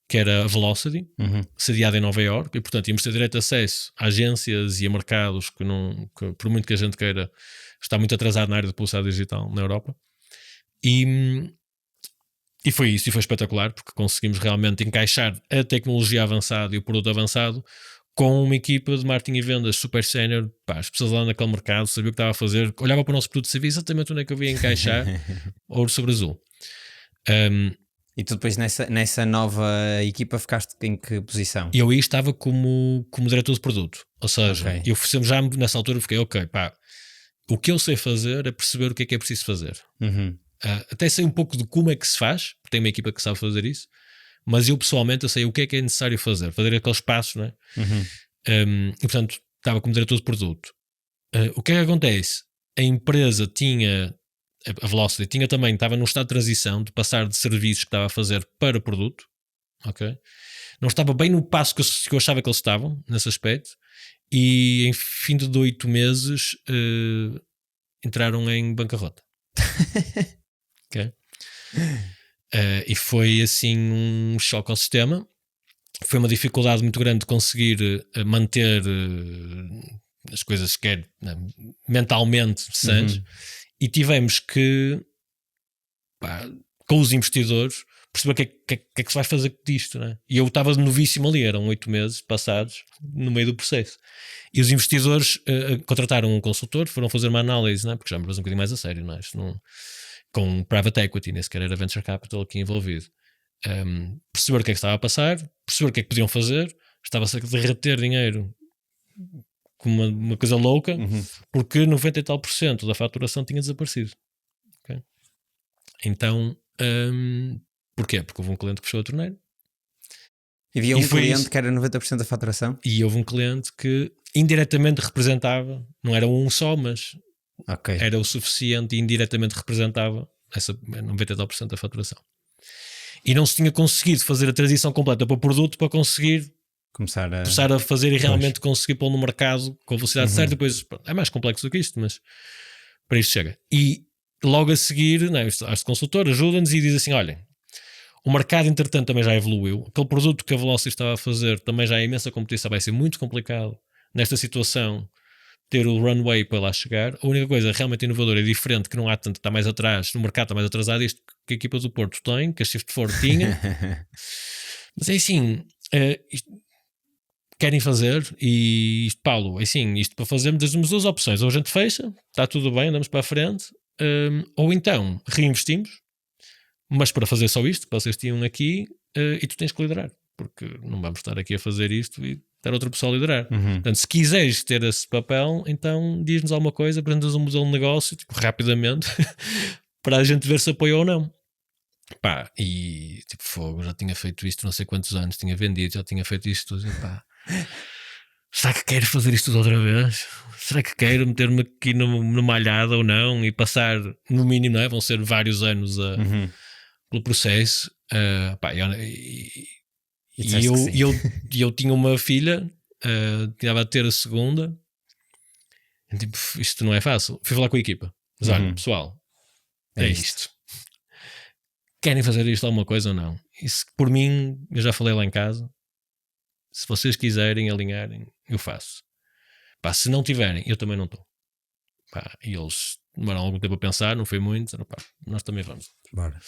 que era a Velocity, sediada em Nova Iorque, e portanto íamos ter direito acesso a agências e a mercados que por muito que a gente queira, está muito atrasado na área de publicidade digital na Europa. E foi isso, e foi espetacular, porque conseguimos realmente encaixar a tecnologia avançada e o produto avançado com uma equipa de marketing e vendas super sénior. As pessoas lá naquele mercado sabiam o que estava a fazer, olhava para o nosso produto e sabia exatamente onde é que eu ia encaixar ouro sobre azul. E tu depois nessa nova equipa ficaste em que posição? Eu aí estava como diretor de produto, ou seja, eu já nessa altura fiquei, o que eu sei fazer é perceber o que é preciso fazer. Até sei um pouco de como é que se faz, porque tem uma equipa que sabe fazer isso, mas eu pessoalmente eu sei o que é necessário fazer aqueles passos, não é? E portanto estava como diretor de produto. O que é que acontece? A empresa tinha, a Velocity estava num estado de transição, de passar de serviços que estava a fazer para produto, não estava bem no passo que eu achava que eles estavam nesse aspecto, e em fim de 8 meses entraram em bancarrota. E foi assim um choque ao sistema. Foi uma dificuldade muito grande de conseguir manter as coisas mentalmente sãs, e tivemos que com os investidores perceber o que é que se vai fazer disto, né? E eu estava novíssimo ali, eram 8 meses passados no meio do processo, e os investidores contrataram um consultor, foram fazer uma análise, né? Porque já me parece um bocadinho mais a sério, não é? Com private equity, nem sequer era venture capital aqui envolvido. Perceber o que é que estava a passar, perceber o que é que podiam fazer, estava-se a derreter dinheiro como uma coisa louca, porque 90 e tal % da faturação tinha desaparecido. Então, porquê? Porque houve um cliente que fechou a torneira. E havia um cliente que era 90% da faturação? E houve um cliente que indiretamente representava, não era um só, mas era o suficiente e indiretamente representava essa 90 e tal % da faturação. E não se tinha conseguido fazer a transição completa para o produto para conseguir começar a fazer e realmente conseguir pôr no mercado com a velocidade certa. Depois é mais complexo do que isto, mas para isto chega. E logo a seguir, este consultor ajuda-nos e diz assim: olhem, o mercado entretanto também já evoluiu, aquele produto que a Velocity estava a fazer também já é imensa competição, vai ser muito complicado nesta situação ter o runway para lá chegar. A única coisa realmente inovadora e diferente, que não há tanto, está mais atrás, no mercado está mais atrasado, isto que a equipa do Porto tem, que a Shift Ford tinha. Mas é assim, querem fazer, e isto, Paulo, é assim, isto para fazermos, temos duas opções: ou a gente fecha, está tudo bem, andamos para a frente, ou então reinvestimos, mas para fazer só isto que vocês tinham aqui, e tu tens que liderar, porque não vamos estar aqui a fazer isto e ter outra pessoa a liderar. Portanto, se quiseres ter esse papel, então diz-nos alguma coisa, apresenta-nos um modelo de negócio, rapidamente, para a gente ver se apoia ou não. E fogo, já tinha feito isto não sei quantos anos, tinha vendido, já tinha feito isto tudo, será que quero fazer isto tudo outra vez? Será que quero meter-me aqui numa malhada ou não, e passar, no mínimo, não é? Vão ser vários anos pelo processo. E eu tinha uma filha, estava a ter a segunda, isto não é fácil. Fui falar com a equipa, mas olha, pessoal, é isto. Querem fazer isto alguma coisa ou não? Isso, por mim, eu já falei lá em casa, se vocês quiserem alinharem, eu faço. Se não tiverem, eu também não estou. E eles demoraram algum tempo a pensar, não foi muito, nós também vamos. Bora.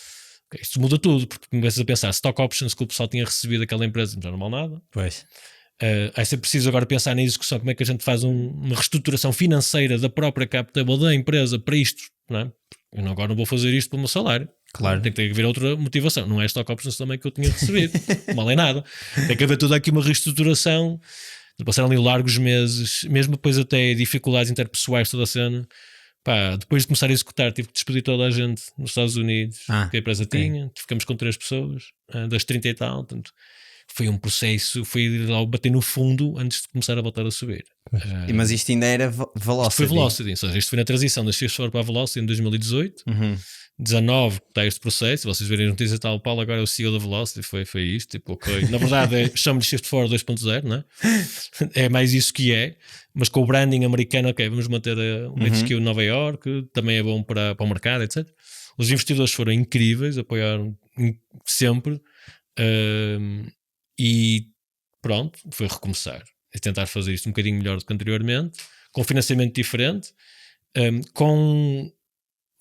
Isto muda tudo, porque começas a pensar stock options que o pessoal tinha recebido daquela empresa, já não vale nada. Pois. Aí você precisa agora pensar na execução, como é que a gente faz uma reestruturação financeira da própria captable da empresa para isto, não é? Eu agora não vou fazer isto para o meu salário. Claro. Tem que haver outra motivação. Não é stock options também que eu tinha recebido. Mal é nada. Tem que haver toda aqui uma reestruturação. Passaram ali largos meses, mesmo depois até dificuldades interpessoais, toda a cena. Depois de começar a executar, tive que despedir toda a gente nos Estados Unidos que a empresa tinha. Ficamos com 3 pessoas, das 30 e tal. Portanto, foi um processo, foi lá bater no fundo antes de começar a voltar a subir. Mas isto ainda era Velocity. Isto foi Velocity, ou seja, isto foi na transição da Shift4 para a Velocity em 2018. 19 está este processo, vocês verem as notícias, tal, o Paulo agora é o CEO da Velocity, foi isto, tipo, ok. Na verdade, chamo-lhe Shift4 2.0, não é? É mais isso que é, mas com o branding americano, ok, vamos manter o HQ em Nova York, também é bom para o mercado, etc. Os investidores foram incríveis, apoiaram sempre, e pronto, foi recomeçar. É tentar fazer isto um bocadinho melhor do que anteriormente, com financiamento diferente, com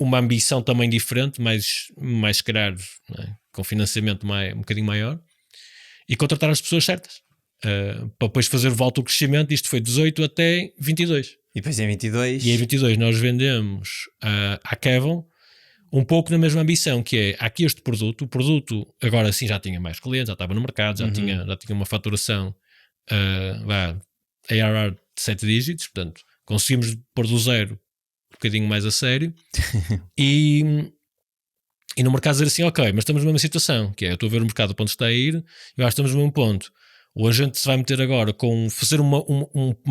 uma ambição também diferente, mais se calhar, é? Com financiamento um bocadinho maior, e contratar as pessoas certas, para depois fazer volta ao crescimento. Isto foi 18 até 22. E depois em 22... E em 22 nós vendemos à Kevon um pouco na mesma ambição, que é, aqui este produto, o produto agora sim já tinha mais clientes, já estava no mercado, já tinha uma faturação ARR de 7 dígitos, portanto conseguimos pôr do zero um bocadinho mais a sério e no mercado dizer assim, ok, mas estamos na mesma situação, que é, eu estou a ver o mercado para onde está a ir, eu acho que estamos no mesmo ponto. Ou a gente se vai meter agora com fazer uma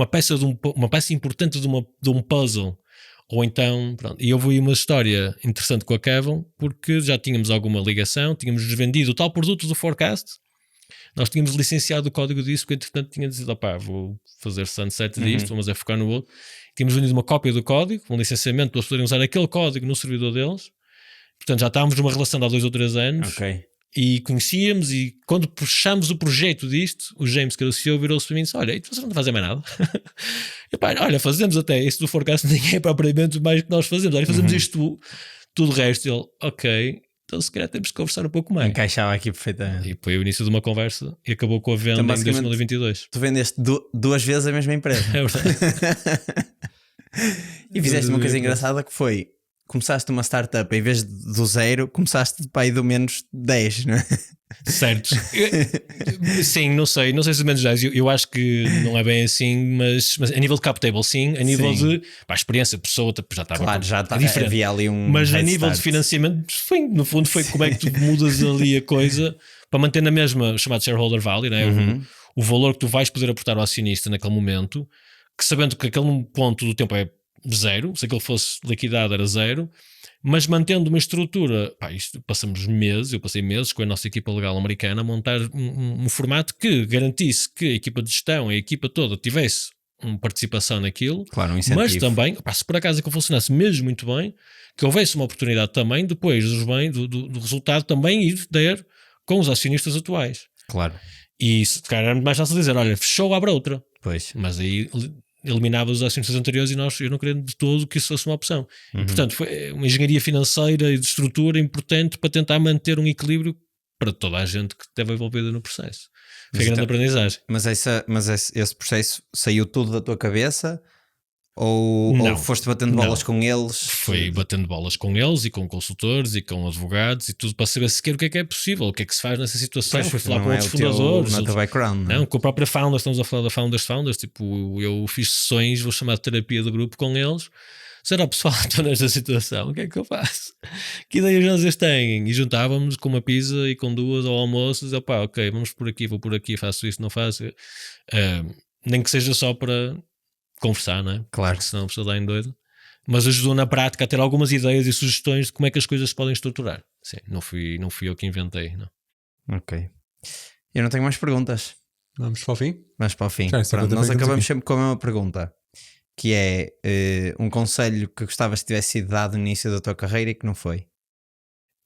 peça uma peça importante de um puzzle, ou então, pronto. E houve uma história interessante com a Kevon, porque já tínhamos alguma ligação, tínhamos vendido o tal produto do Forecast, nós tínhamos licenciado o código disso, porque entretanto tínhamos dito, opá, vou fazer sunset disto, vamos focar no outro. Tínhamos vendido uma cópia do código, um licenciamento para eles poderem usar aquele código no servidor deles. Portanto, já estávamos numa relação de há 2 ou 3 anos. Ok. E conhecíamos, e quando puxámos o projeto disto, o James, que era o CEO, virou-se para mim e disse, olha, e vocês não fazem mais nada? E, pá, olha, fazemos até isso do Forecast, ninguém é propriamente mais que nós fazemos. Olha, fazemos isto, tudo o resto. E ele, ok, então se calhar temos que conversar um pouco mais. Encaixava aqui perfeitamente. E foi o início de uma conversa e acabou com a venda então, em 2022. Tu vendeste 2 vezes a mesma empresa. É verdade. E fizeste uma coisa engraçada que foi, começaste uma startup, em vez do 0, começaste para aí do menos 10, não é? Certo. Sim, não sei se menos 10, eu acho que não é bem assim, mas a nível de cap table sim, a nível de experiência, pessoa já estava, claro, já é diferente. Havia ali mas a nível de financiamento, no fundo foi como é que tu mudas ali a coisa para manter na mesma, chamado shareholder value, né? O valor que tu vais poder aportar ao acionista naquele momento, que sabendo que aquele ponto do tempo é 0, se aquele fosse liquidado era 0, mas mantendo uma estrutura, isto passamos meses, eu passei meses com a nossa equipa legal americana a montar um formato que garantisse que a equipa de gestão, a equipa toda tivesse uma participação naquilo, claro, um incentivo. Mas também, se por acaso aquilo funcionasse mesmo muito bem, que houvesse uma oportunidade também depois do resultado também ir ter com os acionistas atuais. Claro. E se calhar era mais fácil dizer, olha, fechou, abre outra. Pois. Mas aí eliminava os acionistas anteriores e eu não queria de todo que isso fosse uma opção. E, portanto, foi uma engenharia financeira e de estrutura importante para tentar manter um equilíbrio para toda a gente que esteve envolvida no processo. Foi grande aprendizagem. Mas esse processo saiu tudo da tua cabeça? Ou foste batendo bolas com eles? Foi batendo bolas com eles e com consultores e com advogados e tudo para saber sequer o que é possível, o que é que se faz nessa situação. Pois, foi falar com outros fundadores. Não é o teu background. Não, com a própria Founders, estamos a falar da Founders. Tipo, eu fiz sessões, vou chamar de terapia de grupo com eles. Será o pessoal, estou nesta situação, o que é que eu faço? Que ideias vocês têm? E juntávamos com uma pizza e com 2 ao almoço e dizia, ok, vamos por aqui, vou por aqui, faço isso, não faço. Nem que seja só para conversar, não é? Claro. Porque senão a pessoa dá em doido. Mas ajudou na prática a ter algumas ideias e sugestões de como é que as coisas se podem estruturar. Sim, não fui eu que inventei, não. Ok. Eu não tenho mais perguntas. Vamos para o fim? Vamos para o fim. Pronto, nós acabamos sempre com a mesma pergunta, que é um conselho que gostavas que tivesse sido dado no início da tua carreira e que não foi.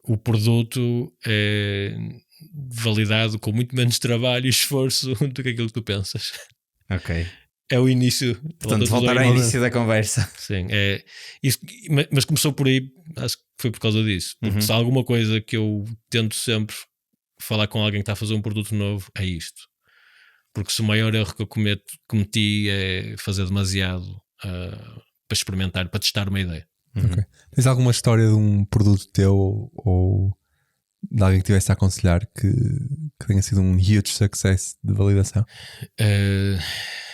O produto é validado com muito menos trabalho e esforço do que aquilo que tu pensas. Ok. É o início. Portanto, voltar ao início da conversa. Sim, é isso, mas começou por aí, acho que foi por causa disso. Porque se há alguma coisa que eu tento sempre falar com alguém que está a fazer um produto novo, é isto. Porque se o maior erro que eu cometi é fazer demasiado para experimentar, para testar uma ideia. Okay. Tens alguma história de um produto teu ou de alguém que tivesse a aconselhar que tenha sido um huge success de validação?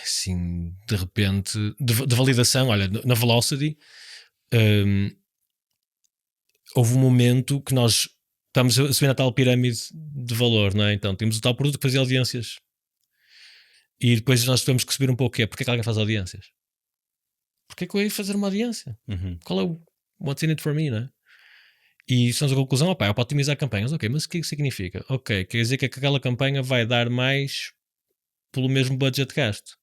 Sim, de repente, de validação, olha, na Velocity houve um momento que nós estamos a subir na tal pirâmide de valor, não é? Então temos o tal produto que fazia audiências e depois nós temos que subir um pouco. Porque é que alguém faz audiências? Porque é que eu ia fazer uma audiência? Qual é o what's in it for me, não é? E chegamos à conclusão, é para otimizar campanhas. Ok, mas o que significa? Ok, quer dizer que aquela campanha vai dar mais pelo mesmo budget de gasto.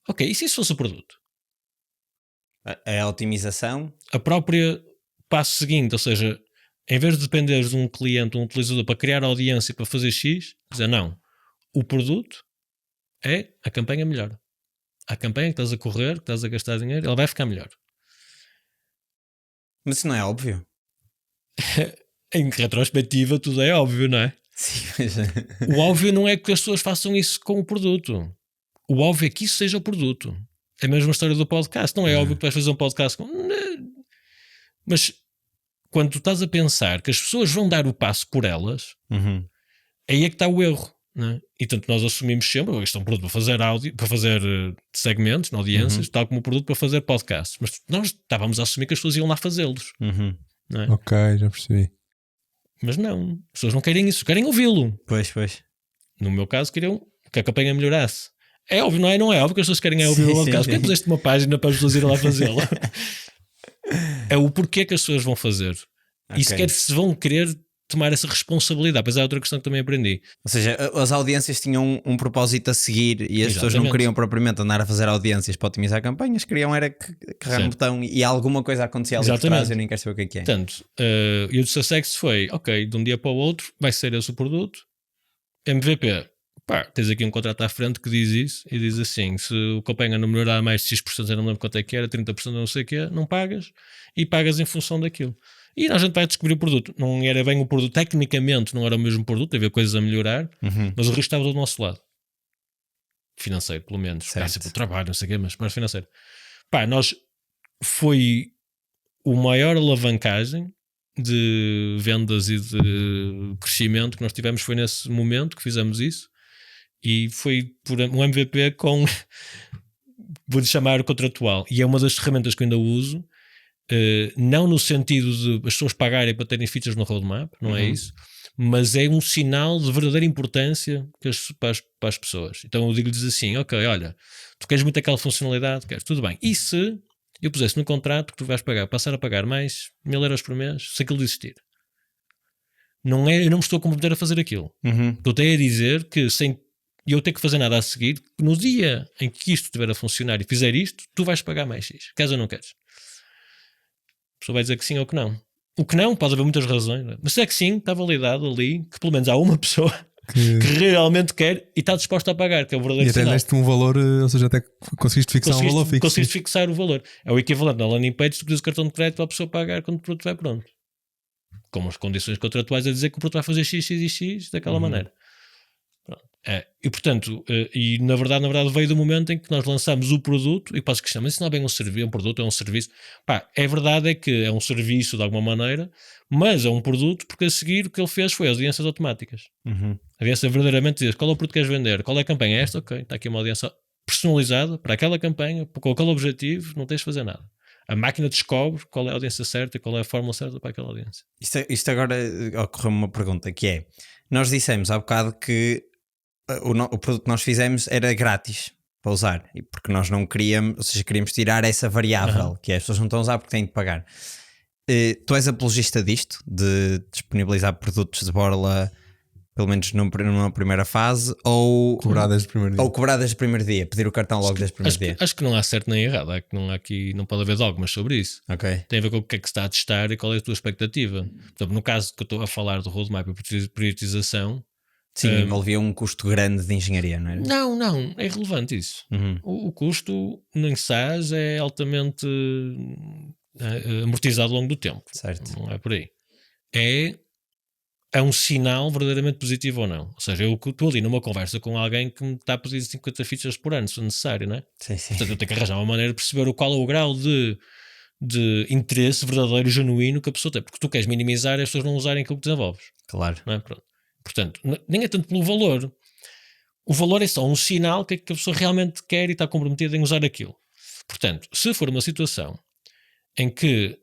Ok, e se isso fosse o produto? A otimização? A própria passo seguinte, ou seja, em vez de dependeres de um cliente, um utilizador para criar audiência para fazer X, dizer não, o produto é a campanha melhor. A campanha que estás a correr, que estás a gastar dinheiro, ela vai ficar melhor. Mas isso não é óbvio? Em retrospectiva tudo é óbvio, não é? Sim, O óbvio não é que as pessoas façam isso com o produto. O óbvio é que isso seja o produto. É a mesma história do podcast. Não é óbvio que tu vais fazer um podcast com... Mas quando tu estás a pensar que as pessoas vão dar o passo por elas, aí é que está o erro. Não é? E tanto nós assumimos sempre, isto é um produto para fazer áudio, para fazer segmentos, audiências, tal como um produto para fazer podcasts. Mas nós estávamos a assumir que as pessoas iam lá fazê-los. Não é? Ok, já percebi. Mas não, as pessoas não querem isso, querem ouvi-lo. Pois. No meu caso, queriam que a campanha melhorasse. É óbvio, não é? Não é óbvio que as pessoas querem ouvir o podcast. Porque puseste uma página para as pessoas irem lá fazê-la. É o porquê que as pessoas vão fazer. E sequer se vão querer tomar essa responsabilidade. Pois é outra questão que também aprendi. Ou seja, as audiências tinham um propósito a seguir e as pessoas não queriam propriamente andar a fazer audiências para otimizar campanhas, queriam era carregar um botão e alguma coisa acontecia ali por trás, eu nem quero saber o que é. Portanto, e o sucesso foi, ok, de um dia para o outro vai ser esse o produto, MVP, tens aqui um contrato à frente que diz isso e diz assim, se o campanha não melhorar mais de X%, eu não lembro quanto é que era, 30% não sei o que, não pagas e pagas em função daquilo. E a gente vai descobrir o produto. Não era bem o produto, tecnicamente não era o mesmo produto, havia coisas a melhorar, mas o risco estava do nosso lado. Financeiro, pelo menos. Passa pelo trabalho, não sei o quê, mas mais financeiro. Nós foi o maior alavancagem de vendas e de crescimento que nós tivemos foi nesse momento que fizemos isso. E foi por um MVP com, vou-lhe chamar contratual. E é uma das ferramentas que eu ainda uso. Não no sentido de as pessoas pagarem para terem features no roadmap, não é isso, mas é um sinal de verdadeira importância para as pessoas. Então eu digo-lhes assim, ok, olha, tu queres muito aquela funcionalidade, queres, tudo bem, e se eu pusesse no contrato que tu vais passar a pagar mais 1000 euros por mês se aquilo existir? Não é, eu não me estou a comprometer a fazer aquilo. Estou até a dizer que sem eu ter que fazer nada a seguir, no dia em que isto estiver a funcionar e fizer isto, tu vais pagar mais X, queres ou não queres? A pessoa vai dizer que sim ou que não. O que não, pode haver muitas razões, mas se é que sim, está validado ali que pelo menos há uma pessoa que realmente quer e está disposta a pagar, que é o verdadeiro sinal. E até deste um valor, ou seja, até conseguiste fixar um valor fixo. Conseguiste fixar o valor. É o equivalente na landing page, tu pedires o cartão de crédito para a pessoa pagar quando o produto vai pronto. Com as condições contratuais a dizer que o produto vai fazer X, X e X daquela maneira. E portanto, e na verdade veio do momento em que nós lançámos o produto e posso questionar, mas isso não é bem um serviço, um produto, é um serviço. É verdade é que é um serviço de alguma maneira, mas é um produto porque a seguir o que ele fez foi as audiências automáticas. A audiência verdadeiramente diz qual é o produto que queres vender, qual é a campanha, esta, ok, está aqui uma audiência personalizada para aquela campanha, com aquele objetivo, não tens de fazer nada. A máquina descobre qual é a audiência certa e qual é a fórmula certa para aquela audiência. Isto agora ocorreu-me uma pergunta que é, nós dissemos há bocado que o produto que nós fizemos era grátis para usar, e porque nós não queríamos, ou seja, queríamos tirar essa variável que as pessoas não estão a usar porque têm de pagar. Tu és apologista disto, de disponibilizar produtos de borla pelo menos numa primeira fase, ou cobrar desde o primeiro dia, ou cobrar desde o primeiro dia, pedir o cartão logo desde o primeiro dia? Acho que não há certo nem errado, não pode haver dogmas sobre isso. Tem a ver com o que é que se está a testar e qual é a tua expectativa. Portanto, no caso que eu estou a falar do roadmap e priorização, sim, envolvia um custo grande de engenharia, não é? Não, é irrelevante isso. O custo em SaaS é altamente amortizado ao longo do tempo. Certo. Não é por aí. É um sinal verdadeiramente positivo ou não. Ou seja, eu estou ali numa conversa com alguém que me está a pedir 50 features por ano, se necessário, não é? Sim. Portanto, eu tenho que arranjar uma maneira de perceber qual é o grau de interesse verdadeiro e genuíno que a pessoa tem. Porque tu queres minimizar as pessoas não usarem aquilo que desenvolves. Claro. Não é? Pronto. Portanto, nem é tanto pelo valor. O valor é só um sinal que a pessoa realmente quer e está comprometida em usar aquilo. Portanto, se for uma situação em que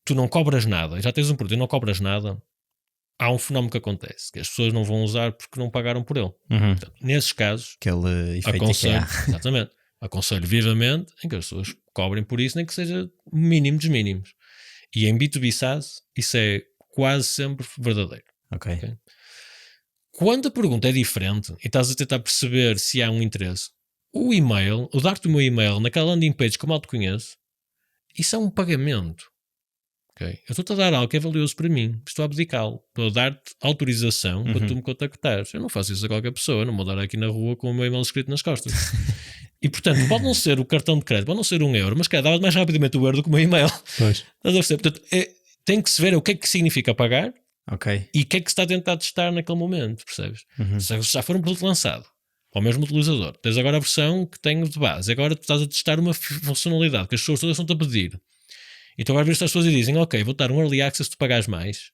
tu não cobras nada, já tens um produto e não cobras nada, há um fenómeno que acontece, que as pessoas não vão usar porque não pagaram por ele. Portanto, nesses casos, Aquele efeito aconselho, IKEA. exatamente, aconselho vivamente em que as pessoas cobrem por isso, nem que seja mínimo dos mínimos. E em B2B SaaS, isso é quase sempre verdadeiro. Ok. Quando a pergunta é diferente e estás a tentar perceber se há um interesse, o e-mail, o dar-te o meu e-mail naquela landing page que eu mal te conheço, isso é um pagamento. Okay? Eu estou-te a dar algo que é valioso para mim, estou a abdicá-lo, estou a dar-te autorização para tu me contactares. Eu não faço isso a qualquer pessoa, eu não vou dar aqui na rua com o meu e-mail escrito nas costas. E portanto, pode não ser o cartão de crédito, pode não ser €1, mas dava mais rapidamente o euro do que o meu e-mail. Pois. Estás a perceber? Portanto, tem que se ver o que é que significa pagar. Ok. E o que é que se está a tentar testar naquele momento, percebes? Se já for um produto lançado ao mesmo utilizador, tens agora a versão que tenho de base, agora tu estás a testar uma funcionalidade que as pessoas todas estão-te a pedir. Então agora vês as pessoas e dizem, ok, vou dar um early access se tu pagares mais,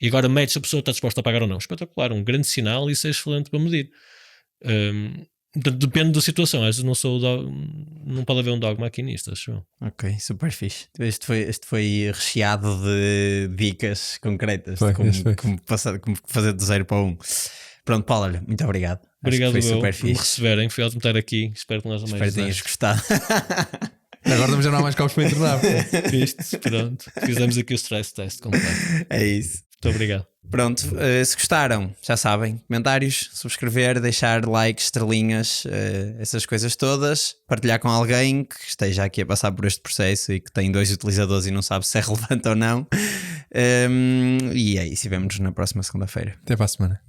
e agora medes se a pessoa está disposta a pagar ou não. Espetacular, um grande sinal e isso é excelente para medir. Depende da situação, às vezes não pode haver um dogma aqui nisto, acho eu. Ok, super fixe. Este foi recheado de dicas concretas Foi, de como fazer do 0 para 1. Pronto, Paulo, olha, muito obrigado. Obrigado foi super super por me fixe. receberem, foi ótimo estar aqui. Espero que nós Espero que tenhas gostado. Agora vamos já não há mais copos para internar. Isto, pronto. Fizemos aqui o stress test completo. É isso. Muito obrigado. Pronto, se gostaram, já sabem, comentários, subscrever, deixar likes, estrelinhas, essas coisas todas, partilhar com alguém que esteja aqui a passar por este processo e que tem 2 utilizadores e não sabe se é relevante ou não. E é isso, e vemo-nos na próxima segunda-feira. Até para a semana.